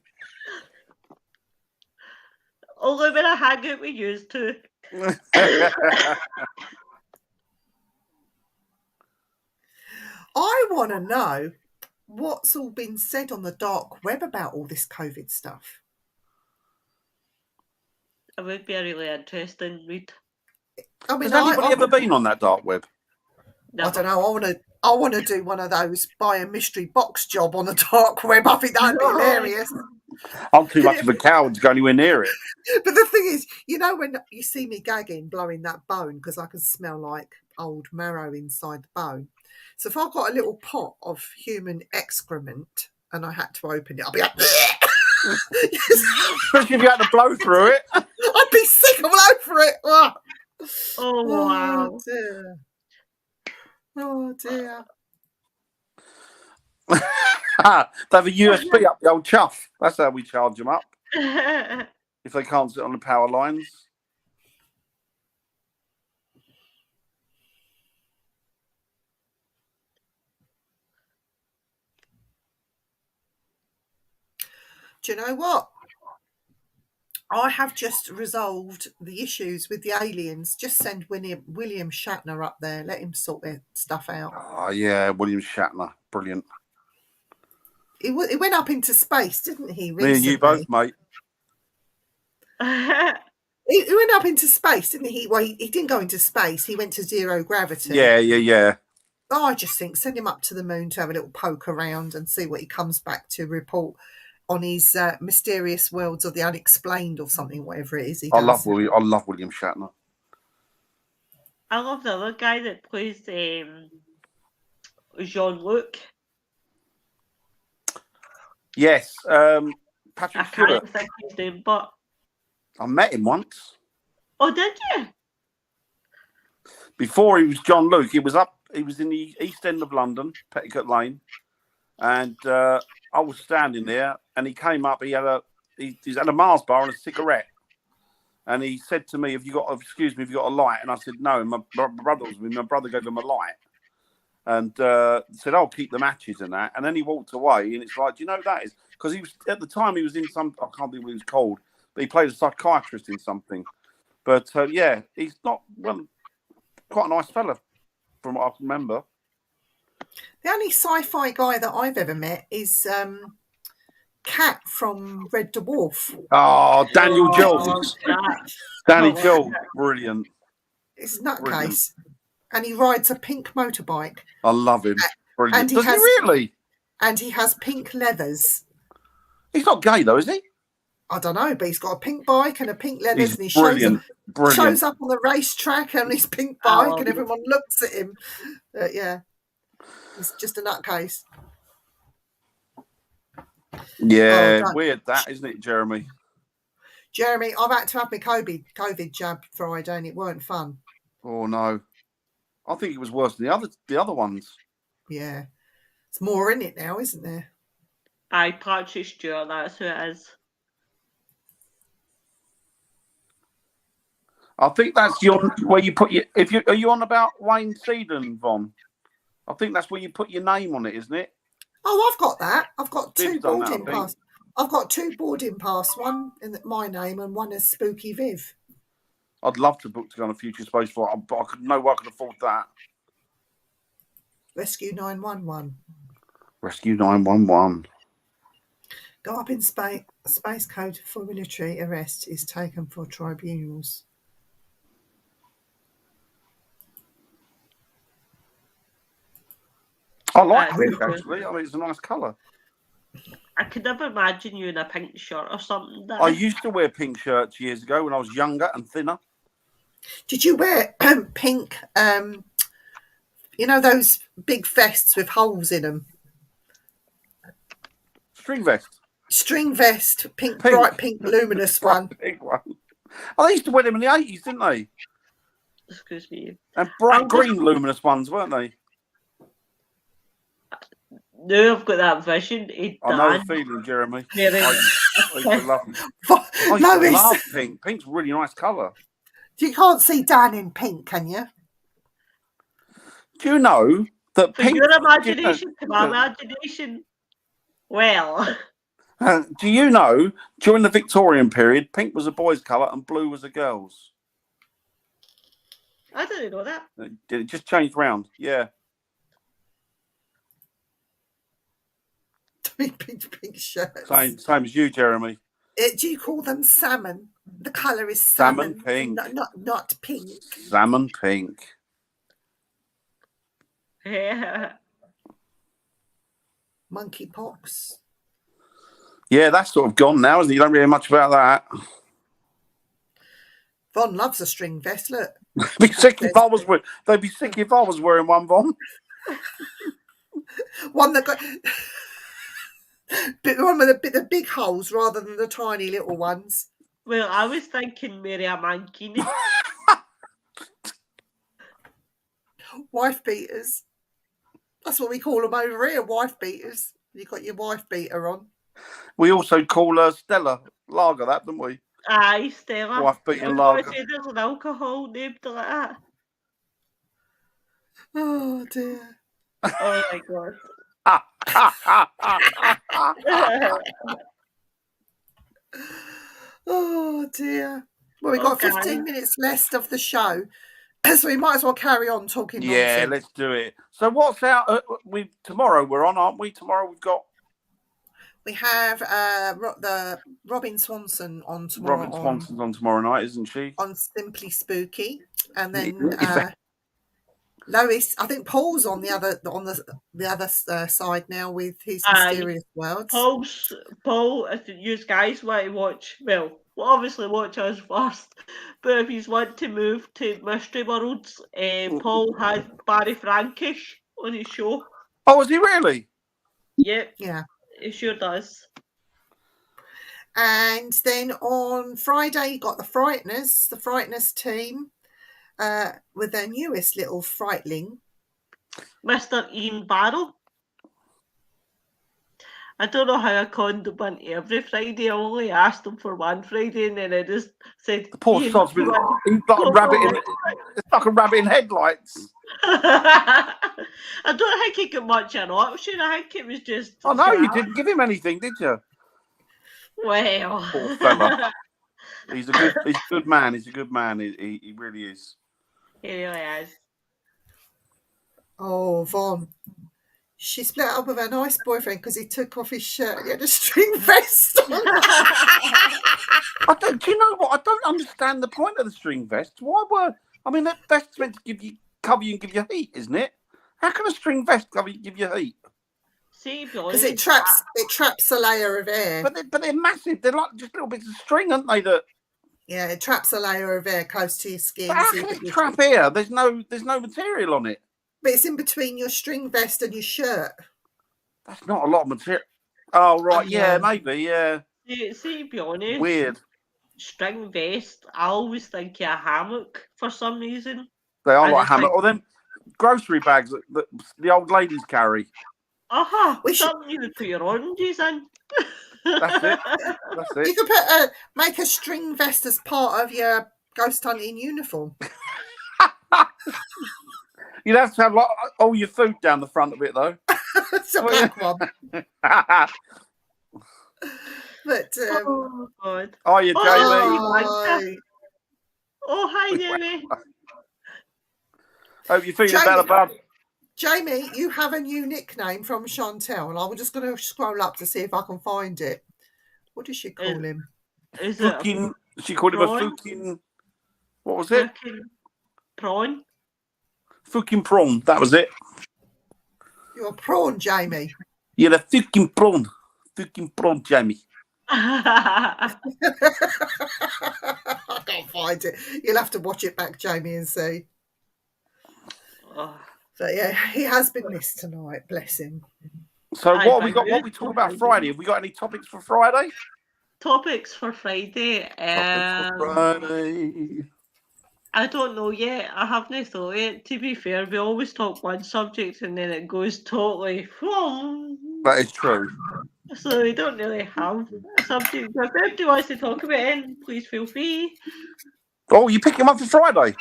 Only when I hang out with you two. I want to know what's all been said on the dark web about all this COVID stuff. It would be a really interesting read. I mean, has anybody ever been on that dark web? No. I don't know. I want to do one of those buy a mystery box job on the dark web. I think that'd be hilarious. I'm too much of a coward to go anywhere near it. But the thing is, you know, when you see me gagging, blowing that bone, because I can smell like old marrow inside the bone. So if I've got a little pot of human excrement and I had to open it, I'll be like, especially if you had to blow through it. I'd be sick all over it. Oh, wow. Dear. Oh, dear. They have a USB up the old chuff. That's how we charge them up. If they can't sit on the power lines. Do you know what? I have just resolved the issues with the aliens. Just send William Shatner up there. Let him sort their stuff out. Oh, yeah, William Shatner. Brilliant. He went up into space, didn't he, recently? Me and you both, mate. He went up into space, didn't he? Well, he didn't go into space. He went to zero gravity. Yeah. Oh, I just think send him up to the moon to have a little poke around and see what he comes back to report on his mysterious worlds of the unexplained or something, whatever it is he does. I love William Shatner. I love the other guy that plays Jean-Luc. Yes, Patrick I Stewart. can't think his name, but I met him once. oh, did you? Before he was John Luke, he was in the East End of London, Petticoat Lane, and I was standing there, and he came up. He had a Mars bar and a cigarette, and he said to me, "Have you got a light?" And I said, "No." And my brother was with me. My brother gave him a light, and said, "I'll keep the matches and that." And then he walked away, and it's like, do you know who that is? Because he was at the time he was in some, I can't think what he was called, but he played a psychiatrist in something. But yeah, he's not quite a nice fella, from what I can remember. The only sci-fi guy that I've ever met is Cat from Red Dwarf. Oh, Daniel Jules. Danny Jules, brilliant. It's a nutcase. And he rides a pink motorbike. I love him. Brilliant. Does he really? And he has pink leathers. He's not gay though, is he? I don't know, but he's got a pink bike and a pink leathers, and he shows up on the racetrack on his pink bike, and everyone looks at him. Yeah, he's just a nutcase. Yeah, weird that, isn't it, Jeremy? Jeremy, I've had to have my COVID jab Friday, and it weren't fun. Oh no, I think it was worse than the other ones. Yeah, it's more in it now, isn't there? Aye, Patrick Stewart, that's who it is. I think that's where you put your. Are you on about Wayne Seaton, Von? I think that's where you put your name on it, isn't it? Oh, I've got that. I've got two boarding passes. I've got two boarding passes. One in my name and one as Spooky Viv. I'd love to book to go on a future space flight, but I could afford that. Rescue 911. Rescue 911. Go up in space. Space code for military arrest is taken for tribunals. I like pink, actually. I mean, it's a nice colour. I could never imagine you in a pink shirt or something. I used to wear pink shirts years ago when I was younger and thinner. Did you wear pink, you know, those big vests with holes in them? String vest. String vest, pink. Bright pink, luminous one. Pink one. Oh, they used to wear them in the 80s, didn't they? Excuse me. And bright green luminous ones, weren't they? Now I've got that vision. I know the feeling, Jeremy. I used to love them. I used to love pink. Pink's a really nice colour. You can't see Dan in pink, can you? Do you know that For pink... your imagination to my imagination. Well... do you know, during the Victorian period, pink was a boy's colour and blue was a girl's? I didn't know that. It just changed round, yeah. Pink shirts. Same as you, Jeremy. Do you call them salmon? The colour is salmon pink. Not pink. Salmon pink. Yeah. Monkeypox. Yeah, that's sort of gone now, isn't it? You don't really hear much about that. Von loves a string vest, look. They'd be sick if I was wearing one, Von. One that got... one with the big holes rather than the tiny little ones. Well, I was thinking Mary a Mankini. Wife beaters. That's what we call them over here, wife beaters. You got your wife beater on. We also call Stella Lager that, don't we? Aye, Stella. Wife beating lager. There's an alcohol named like that. Oh dear. Oh my god. Oh dear. Well, we've got 15 minutes left of the show, so we might as well carry on talking. Yeah, nonsense. let's do it. So what's out? Tomorrow we're on, aren't we? Tomorrow we have the Robin Swanson on tomorrow. Robin Swanson's on tomorrow night, isn't she? On Simply Spooky, and then Lois. I think Paul's on the other side now with his Mysterious Worlds. Paul, if you guys want to watch, well, we'll obviously watch us first. But if you want to move to Mystery Worlds, Paul has Barry Frankish on his show. Oh, is he really? Yep. Yeah. It sure does. And then on Friday, you got the Frighteners team, with their newest little frightling, Mr. Ian Barrow. I don't know how I conned him into every Friday. I only asked him for one Friday, and then I just said, "The poor sod's been he's like a rabbit in it's like a rabbit in headlights." I don't think he got much an option. I think it was just. Oh no, you didn't give him anything, did you? Well, poor fella. He's a good man. He's a good man. He really is. He really is. Oh, Von. She split up with her nice boyfriend because he took off his shirt and he had a string vest on. Do you know what? I don't understand the point of the string vest. That vest's meant to cover you and give you heat, isn't it? How can a string vest cover you and give you heat? See, because it traps a layer of air. But they're massive. They're like just little bits of string, aren't they? Yeah, it traps a layer of air close to your skin. But how can it trap air? There's no material on it. But it's in between your string vest and your shirt. That's not a lot of material. Oh, right. Yeah, maybe. Yeah. See, to be honest. Weird. String vest, I always think of a hammock for some reason. They are like hammock. Or them grocery bags that the old ladies carry. Something you would put your oranges in. That's it. You could make a string vest as part of your ghost hunting uniform. You'd have to have like all your food down the front of it, though. It's a black one. But oh God! Are you, Jamie? Hi, Jamie. Hope you're feeling better, bud. Jamie, you have a new nickname from Chantel, and I'm just going to scroll up to see if I can find it. What does she call him? She called him a fucking. What was it? Prawn. Fucking prawn. That was it. You're a prawn, Jamie. You're a fucking prawn. Fucking prawn, Jamie. I can't find it. You'll have to watch it back, Jamie, and see. But yeah, he has been missed tonight. Bless him. So what have we got? What we talk about Friday? Have we got any topics for Friday? topics for Friday. Topics for Friday. I don't know yet. I haven't thought it. To be fair, we always talk one subject and then it goes totally. That is true. So we don't really have a subject. But if anybody wants to talk about it, please feel free. Oh, you pick him up for Friday?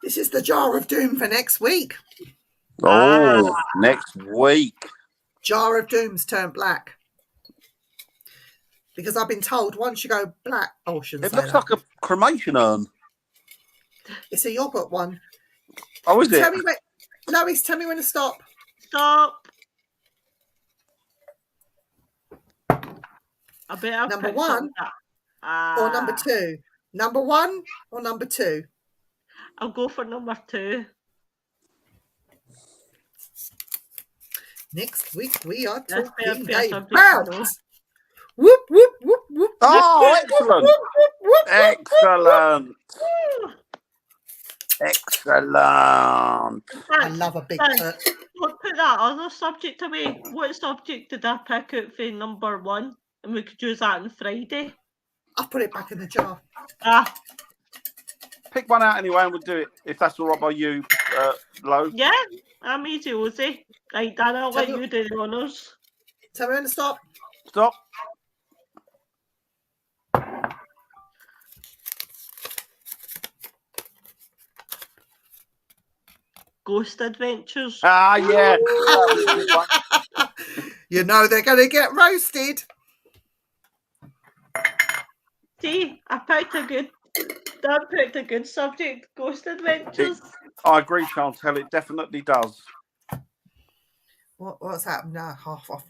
This is the Jar of Doom for next week. Oh, next week. Jar of Doom's turned black. Because I've been told once you go black... Oh, I shouldn't say It looks that. like a cremation urn. It's a yogurt one. Oh, is it? Tell me when... Lois, tell me when to stop. Stop. I better Number pick one or number two? Number one or number two? I'll go for number two. Next week we are That's talking fair subject, about... though. Whoop, whoop, whoop, whoop. Oh, excellent. Whoop, whoop, whoop, Excellent. Woo. Excellent. I love a big foot. Don't put that other subject away. What subject did I pick out for number one? And we could use that on Friday. I'll put it back in the jar. Pick one out anyway and we'll do it, if that's all right by you, Lo. Yeah, I'm easy, Ozzy. Right, Dan, I'll let you do the honours. Tell me when to stop. Stop. Ghost Adventures. Ah, yeah. You know they're going to get roasted. See, Dan picked a good subject, Ghost Adventures. I agree, Chantel. It definitely does. What's happened now? Half off.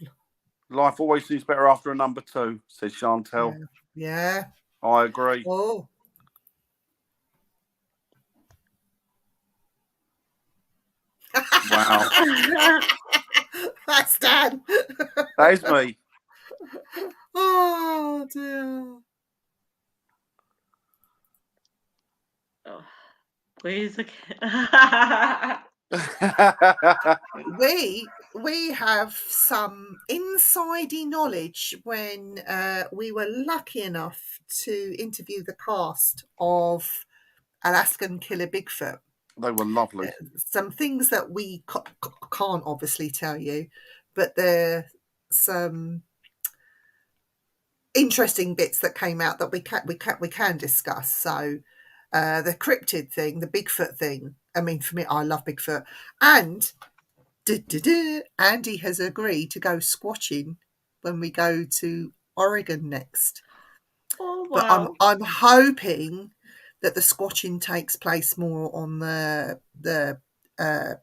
Life always seems better after a number two, says Chantel. Yeah. I agree. Oh. Wow. That's Dan. That is me. Oh, dear. Oh, please again. We have some insidey knowledge when we were lucky enough to interview the cast of Alaskan Killer Bigfoot. They were lovely. Some things that we can't obviously tell you, but there are some interesting bits that came out that we can discuss. So the cryptid thing, the Bigfoot thing. I mean, for me, I love Bigfoot, and Andy has agreed to go squatching when we go to Oregon next. Oh, wow. But I'm hoping that the squatching takes place more on the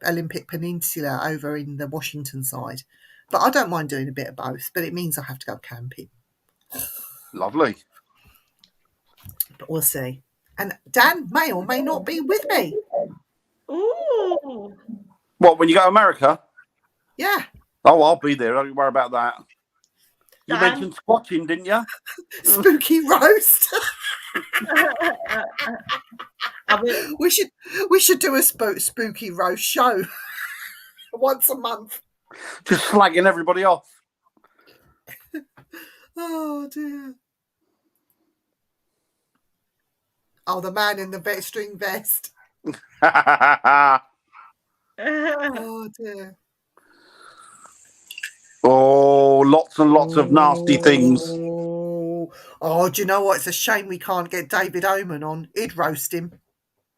Olympic Peninsula over in the Washington side. But I don't mind doing a bit of both, but it means I have to go camping. Lovely. But we'll see. And Dan may or may not be with me. Ooh. What, when you go to America? Yeah. Oh, I'll be there. Don't worry about that. You Dan? mentioned squatching, didn't you? Spooky roast. We should do a spooky roast show once a month. Just slagging everybody off. Oh dear. Oh, the man in the string vest. Oh dear. Oh, lots and lots of nasty things. Oh, do you know what? It's a shame we can't get David Oman on. He'd roast him.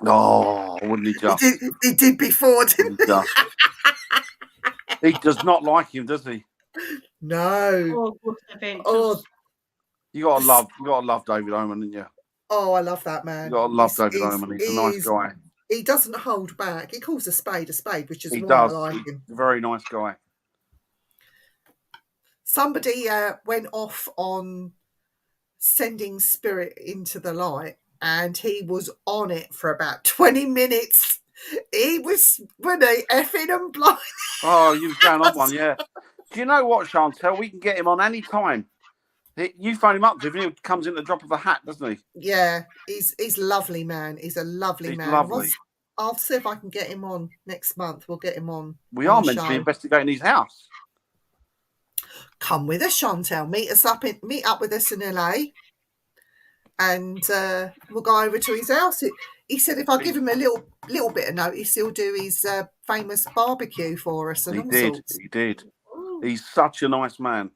Oh, wouldn't he just? He did before, didn't he? He does not like him, does he? No. Oh, you gotta love David Oman, didn't you? Oh, I love that man. You gotta love David Oman. He's a nice guy. He doesn't hold back. He calls a spade, which is why does. I like him. He's a very nice guy. Somebody went off on sending spirit into the light, and he was on it for about 20 minutes. He was effing and blinding. Oh, you was going on one, yeah. Do you know what, Chantel? We can get him on any time. You phone him up, he comes in at the drop of a hat, doesn't he? Yeah, he's lovely, man. He's a lovely man. Lovely. I'll see if I can get him on next month. We'll get him on. We are meant to be investigating his house. Come with us, Chantel. Meet up with us in LA. and we'll go over to his house. He said if I give him a little bit of notice, he'll do his famous barbecue for us and all sorts. He did. He's such a nice man.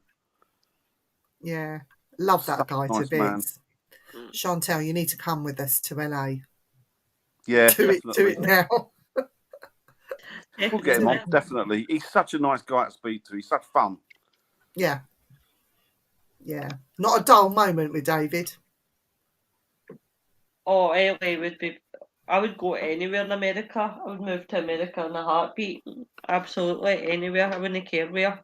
Yeah, love that guy to bits. Man. Chantal, you need to come with us to LA. Yeah, do it now. We'll get him on, definitely. He's such a nice guy to speak to. He's such fun. Yeah. Not a dull moment with David. Oh, LA would be. I would go anywhere in America. I would move to America in a heartbeat. Absolutely anywhere. I wouldn't care where.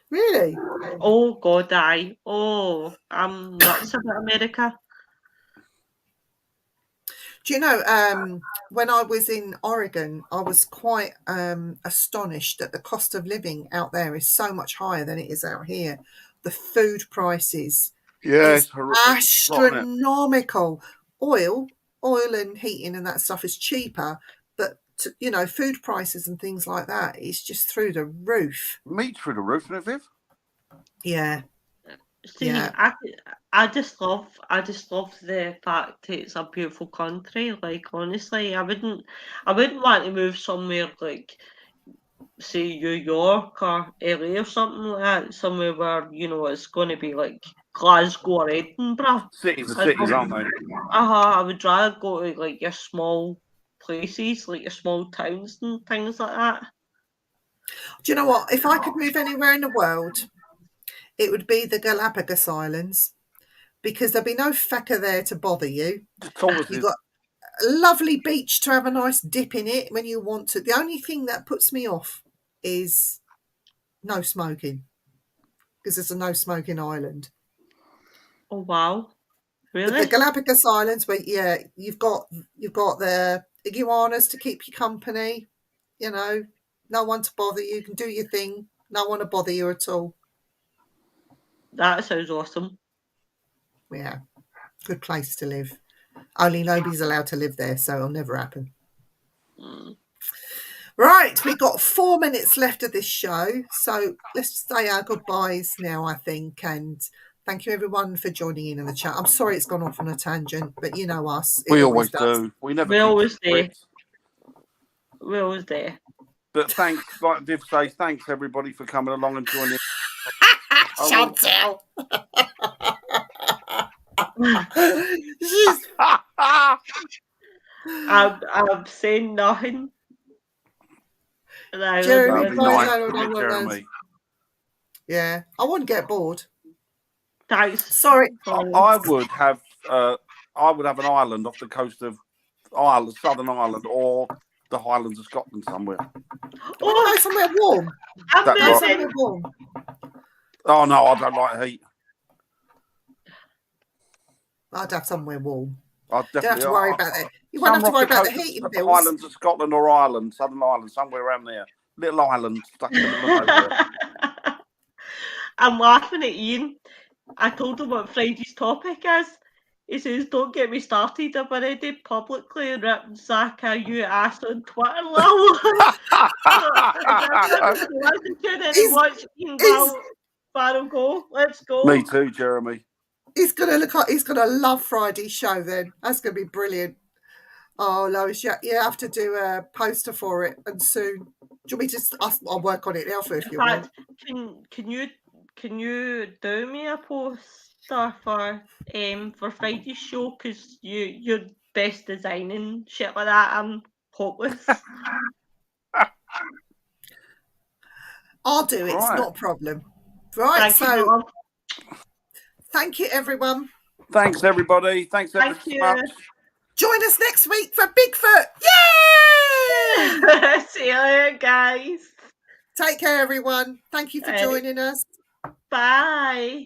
Really? Oh God, aye. Oh, I'm nuts about America. Do you know, when I was in Oregon, I was quite astonished that the cost of living out there is so much higher than it is out here. The food prices is astronomical. Oil and heating and that stuff is cheaper, but food prices and things like that is just through the roof. Meat through the roof, isn't it, Viv? Yeah. See, yeah. I just love the fact that it's a beautiful country. Like, honestly, I wouldn't want to move somewhere like, say, New York or LA or something like that. Somewhere where it's going to be like Glasgow or Edinburgh. Cities, aren't they? I would rather go to like your small places, like your small towns and things like that. Do you know what? If I could move anywhere in the world, it would be the Galapagos Islands, because there'll be no fecker there to bother you. You've got a lovely beach to have a nice dip in it when you want to. The only thing that puts me off is no smoking, because it's a no smoking island. Oh wow. Really? The Galapagos Islands, where you've got the iguanas to keep you company, no one to bother you, can do your thing, no one to bother you at all. That sounds awesome. Yeah, good place to live. Only nobody's allowed to live there, so it'll never happen. Right, we've got 4 minutes left of this show, so let's say our goodbyes now, I think, and thank you everyone for joining in the chat. I'm sorry it's gone off on a tangent, but you know us. We always do. We're always there. We're always there. But thanks, like Viv says, thanks everybody for coming along and joining. Chantal. I'm saying nothing. Jeremy. Yeah, I wouldn't get bored. Thanks. Sorry. I would have an island off the coast of Ireland, Southern Ireland, or the Highlands of Scotland somewhere. Oh, somewhere warm. Somewhere warm. Oh no, I don't like heat. I'd have somewhere warm. I'd definitely. You don't have to worry about that. You won't have to worry about the heating bills. Highlands of Scotland or Ireland, Southern Ireland, somewhere around there. Little island stuck in the middle of nowhere. I'm laughing at Ian. I told him what Friday's topic is. He says, "Don't get me started. I've already publicly ripped Zach a you ass on Twitter, lol." Let's go. Me too, Jeremy. He's gonna love Friday's show then. That's gonna be brilliant. Oh, Lois, you have to do a poster for it, and soon. Do you want me to? I'll work on it now for if you want. Can you do me a poster for Friday's show? Because you're best designing shit like that. I'm hopeless. I'll do it. Right. It's not a problem. Right. Thank you, everyone. Thanks, everybody. Thanks so much. Join us next week for Bigfoot. Yay! See you later, guys. Take care, everyone. Thank you for joining us. Bye.